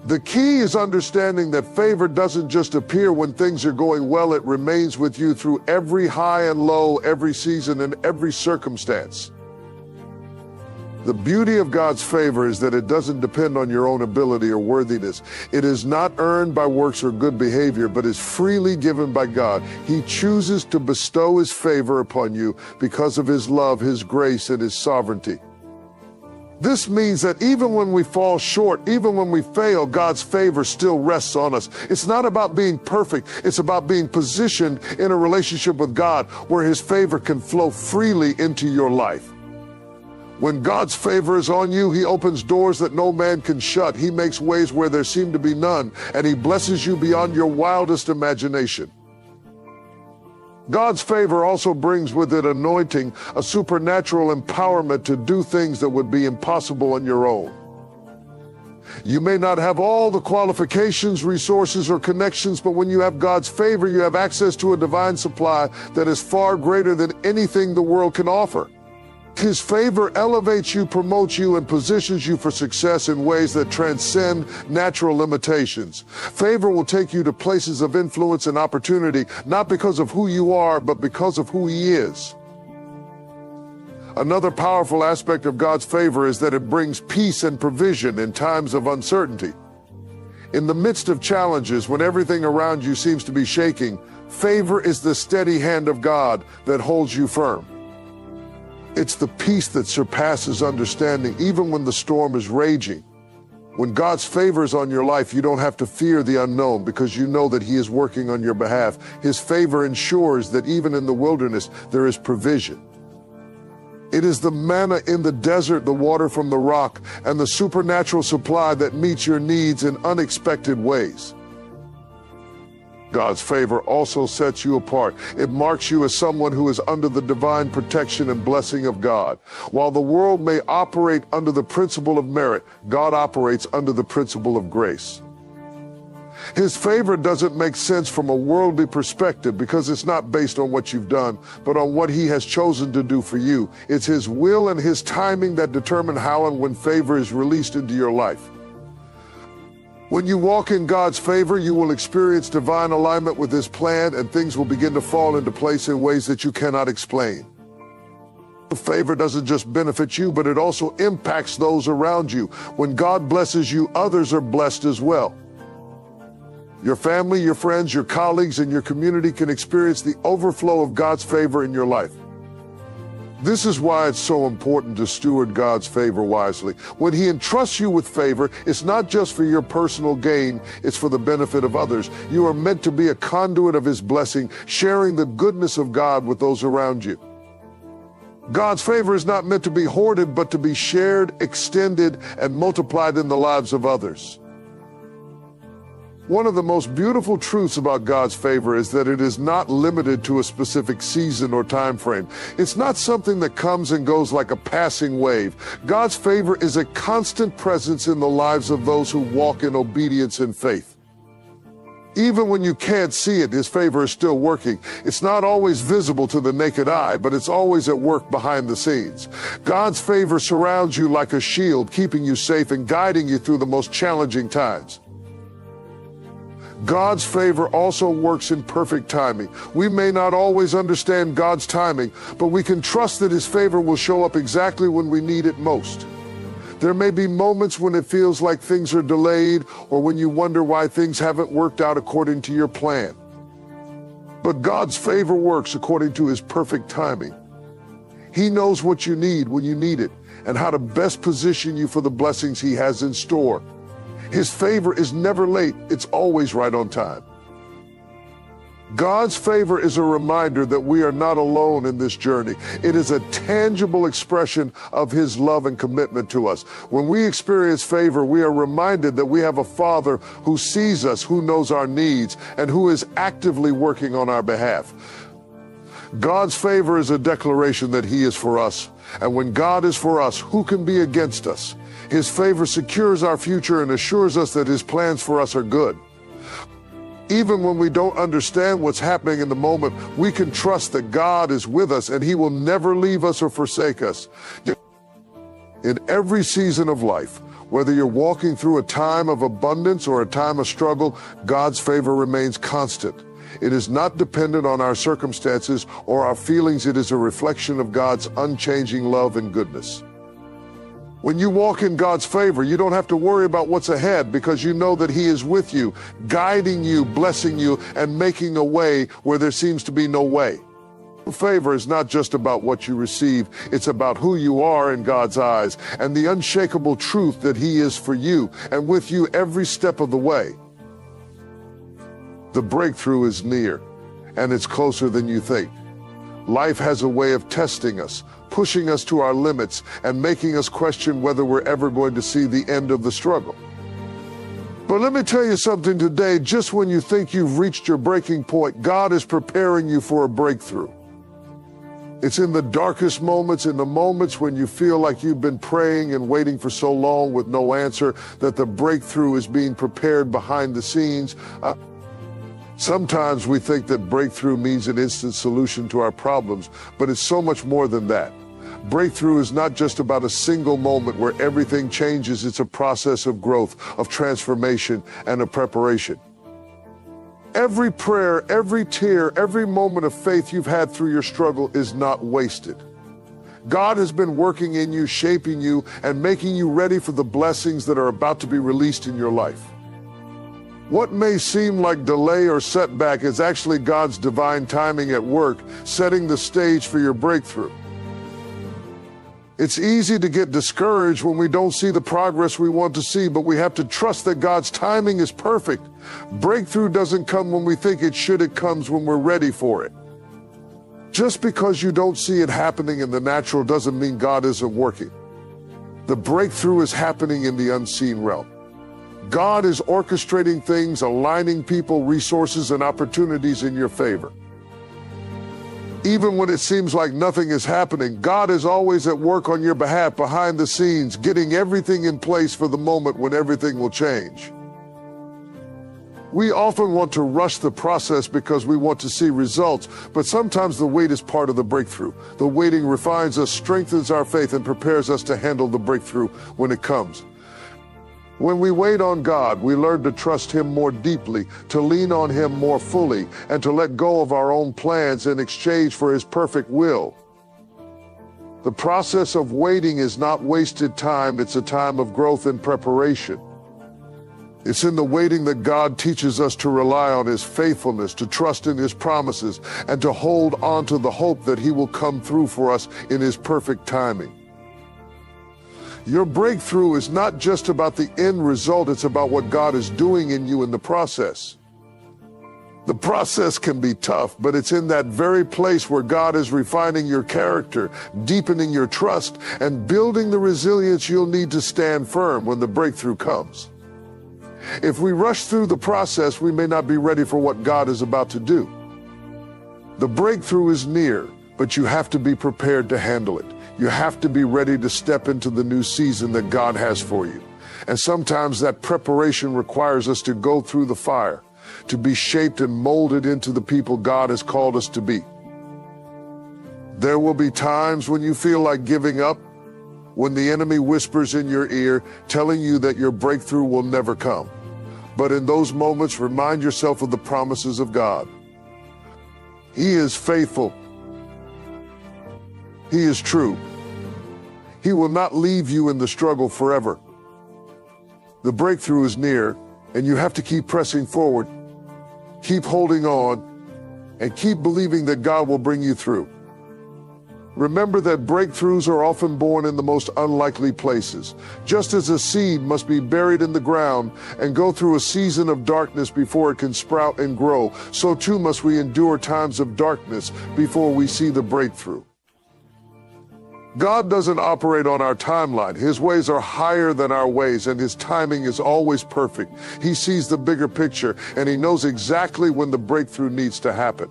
The key is understanding that favor doesn't just appear when things are going well. It remains with you through every high and low, every season, and every circumstance. The beauty of God's favor is that it doesn't depend on your own ability or worthiness. It is not earned by works or good behavior, but is freely given by God. He chooses to bestow his favor upon you because of his love, his grace, and his sovereignty. This means that even when we fall short, even when we fail, God's favor still rests on us. It's not about being perfect. It's about being positioned in a relationship with God where his favor can flow freely into your life. When God's favor is on you, he opens doors that no man can shut. He makes ways where there seem to be none, and he blesses you beyond your wildest imagination. God's favor also brings with it anointing, a supernatural empowerment to do things that would be impossible on your own. You may not have all the qualifications, resources, or connections, but when you have God's favor, you have access to a divine supply that is far greater than anything the world can offer. His favor elevates you, promotes you, and positions you for success in ways that transcend natural limitations. Favor will take you to places of influence and opportunity, not because of who you are, but because of who he is. Another powerful aspect of God's favor is that it brings peace and provision in times of uncertainty. In the midst of challenges, when everything around you seems to be shaking, favor is the steady hand of God that holds you firm. It's the peace that surpasses understanding, even when the storm is raging. When God's favor is on your life, you don't have to fear the unknown because you know that he is working on your behalf. His favor ensures that even in the wilderness, there is provision. It is the manna in the desert, the water from the rock, and the supernatural supply that meets your needs in unexpected ways. God's favor also sets you apart. It marks you as someone who is under the divine protection and blessing of God. While the world may operate under the principle of merit, God operates under the principle of grace. His favor doesn't make sense from a worldly perspective because it's not based on what you've done, but on what he has chosen to do for you. It's his will and his timing that determine how and when favor is released into your life. When you walk in God's favor, you will experience divine alignment with his plan, and things will begin to fall into place in ways that you cannot explain. Favor doesn't just benefit you, but it also impacts those around you. When God blesses you, others are blessed as well. Your family, your friends, your colleagues, and your community can experience the overflow of God's favor in your life. This is why it's so important to steward God's favor wisely. When he entrusts you with favor, it's not just for your personal gain, it's for the benefit of others. You are meant to be a conduit of his blessing, sharing the goodness of God with those around you. God's favor is not meant to be hoarded, but to be shared, extended, and multiplied in the lives of others. One of the most beautiful truths about God's favor is that it is not limited to a specific season or time frame. It's not something that comes and goes like a passing wave. God's favor is a constant presence in the lives of those who walk in obedience and faith. Even when you can't see it, his favor is still working. It's not always visible to the naked eye, but it's always at work behind the scenes. God's favor surrounds you like a shield, keeping you safe and guiding you through the most challenging times. God's favor also works in perfect timing. We may not always understand God's timing, but we can trust that His favor will show up exactly when we need it most. There may be moments when it feels like things are delayed or when you wonder why things haven't worked out according to your plan. But God's favor works according to His perfect timing. He knows what you need when you need it and how to best position you for the blessings He has in store. His favor is never late, it's always right on time. God's favor is a reminder that we are not alone in this journey. It is a tangible expression of His love and commitment to us. When we experience favor, we are reminded that we have a Father who sees us, who knows our needs, and who is actively working on our behalf. God's favor is a declaration that He is for us. And when God is for us, who can be against us? His favor secures our future and assures us that His plans for us are good. Even when we don't understand what's happening in the moment, we can trust that God is with us and He will never leave us or forsake us. In every season of life, whether you're walking through a time of abundance or a time of struggle, God's favor remains constant. It is not dependent on our circumstances or our feelings. It is a reflection of God's unchanging love and goodness. When you walk in God's favor, you don't have to worry about what's ahead because you know that He is with you, guiding you, blessing you, and making a way where there seems to be no way. Favor is not just about what you receive, it's about who you are in God's eyes and the unshakable truth that He is for you and with you every step of the way. The breakthrough is near, and it's closer than you think. Life has a way of testing us, pushing us to our limits, and making us question whether we're ever going to see the end of the struggle. But let me tell you something today, just when you think you've reached your breaking point, God is preparing you for a breakthrough. It's in the darkest moments, in the moments when you feel like you've been praying and waiting for so long with no answer, that the breakthrough is being prepared behind the scenes. Sometimes we think that breakthrough means an instant solution to our problems, but it's so much more than that. Breakthrough is not just about a single moment where everything changes. It's a process of growth, of transformation, and of preparation. Every prayer, every tear, every moment of faith you've had through your struggle is not wasted. God has been working in you, shaping you, and making you ready for the blessings that are about to be released in your life. What may seem like delay or setback is actually God's divine timing at work, setting the stage for your breakthrough. It's easy to get discouraged when we don't see the progress we want to see, but we have to trust that God's timing is perfect. Breakthrough doesn't come when we think it should, it comes when we're ready for it. Just because you don't see it happening in the natural doesn't mean God isn't working. The breakthrough is happening in the unseen realm. God is orchestrating things, aligning people, resources, and opportunities in your favor. Even when it seems like nothing is happening, God is always at work on your behalf behind the scenes, getting everything in place for the moment when everything will change. We often want to rush the process because we want to see results, but sometimes the wait is part of the breakthrough. The waiting refines us, strengthens our faith, and prepares us to handle the breakthrough when it comes. When we wait on God, we learn to trust Him more deeply, to lean on Him more fully, and to let go of our own plans in exchange for His perfect will. The process of waiting is not wasted time, it's a time of growth and preparation. It's in the waiting that God teaches us to rely on His faithfulness, to trust in His promises, and to hold on to the hope that He will come through for us in His perfect timing. Your breakthrough is not just about the end result, it's about what God is doing in you in the process. The process can be tough, but it's in that very place where God is refining your character, deepening your trust, and building the resilience you'll need to stand firm when the breakthrough comes. If we rush through the process, we may not be ready for what God is about to do. The breakthrough is near, but you have to be prepared to handle it. You have to be ready to step into the new season that God has for you. And sometimes that preparation requires us to go through the fire, to be shaped and molded into the people God has called us to be. There will be times when you feel like giving up, when the enemy whispers in your ear, telling you that your breakthrough will never come. But in those moments, remind yourself of the promises of God. He is faithful. He is true. He will not leave you in the struggle forever. The breakthrough is near, and you have to keep pressing forward, keep holding on, and keep believing that God will bring you through. Remember that breakthroughs are often born in the most unlikely places. Just as a seed must be buried in the ground and go through a season of darkness before it can sprout and grow, so too must we endure times of darkness before we see the breakthrough. God doesn't operate on our timeline. His ways are higher than our ways, and his timing is always perfect. He sees the bigger picture, and he knows exactly when the breakthrough needs to happen.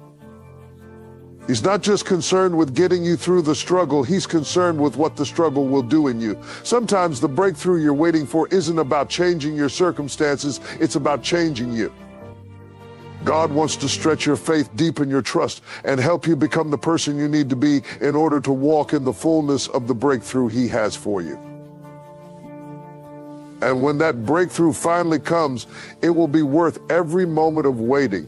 He's not just concerned with getting you through the struggle, he's concerned with what the struggle will do in you. Sometimes the breakthrough you're waiting for isn't about changing your circumstances, it's about changing you. God wants to stretch your faith, deepen your trust, and help you become the person you need to be in order to walk in the fullness of the breakthrough he has for you. And when that breakthrough finally comes, it will be worth every moment of waiting.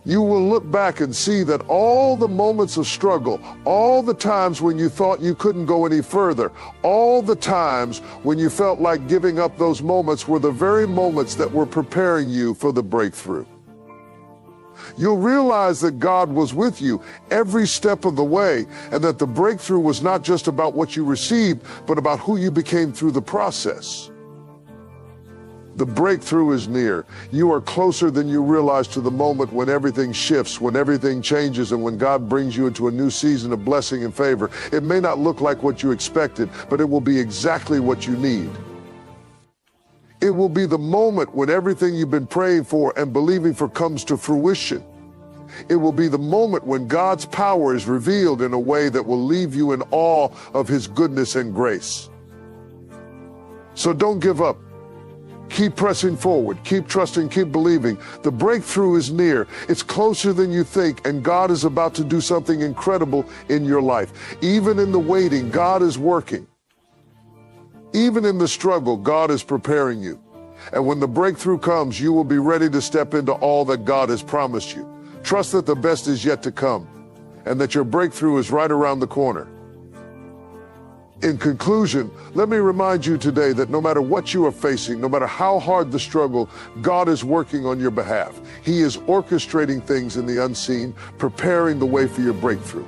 You will look back and see that all the moments of struggle, all the times when you thought you couldn't go any further, all the times when you felt like giving up, those moments were the very moments that were preparing you for the breakthrough. You'll realize that God was with you every step of the way, and that the breakthrough was not just about what you received, but about who you became through the process. The breakthrough is near. You are closer than you realize to the moment when everything shifts, when everything changes, and when God brings you into a new season of blessing and favor. It may not look like what you expected, but it will be exactly what you need. It will be the moment when everything you've been praying for and believing for comes to fruition. It will be the moment when God's power is revealed in a way that will leave you in awe of his goodness and grace. So don't give up. Keep pressing forward, keep trusting, keep believing. The breakthrough is near. It's closer than you think, and God is about to do something incredible in your life. Even in the waiting, God is working. Even in the struggle, God is preparing you. And when the breakthrough comes, you will be ready to step into all that God has promised you. Trust that the best is yet to come, and that your breakthrough is right around the corner. In conclusion, let me remind you today that no matter what you are facing, no matter how hard the struggle, God is working on your behalf. He is orchestrating things in the unseen, preparing the way for your breakthrough.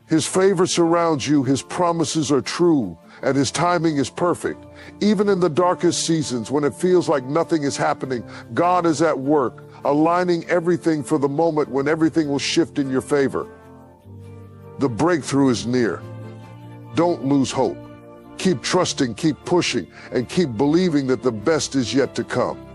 His favor surrounds you, his promises are true, and his timing is perfect. Even in the darkest seasons, when it feels like nothing is happening, God is at work, aligning everything for the moment when everything will shift in your favor. The breakthrough is near. Don't lose hope. Keep trusting, keep pushing, and keep believing that the best is yet to come.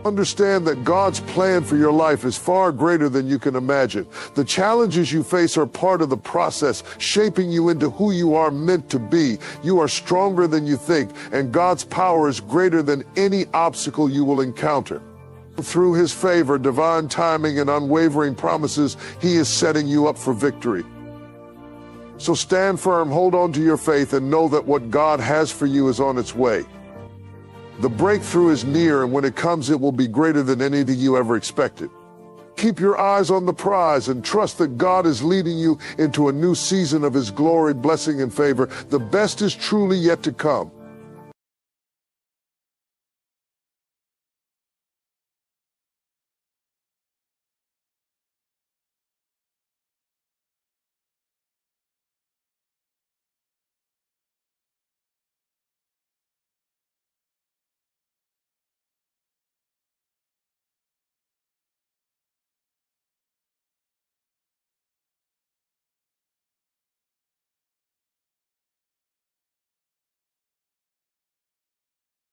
Understand that God's plan for your life is far greater than you can imagine. The challenges you face are part of the process, shaping you into who you are meant to be. You are stronger than you think, and God's power is greater than any obstacle you will encounter. Through his favor, divine timing, and unwavering promises, he is setting you up for victory. So stand firm, hold on to your faith, and know that what God has for you is on its way. The breakthrough is near, and when it comes, it will be greater than anything you ever expected. Keep your eyes on the prize and trust that God is leading you into a new season of his glory, blessing, and favor. The best is truly yet to come.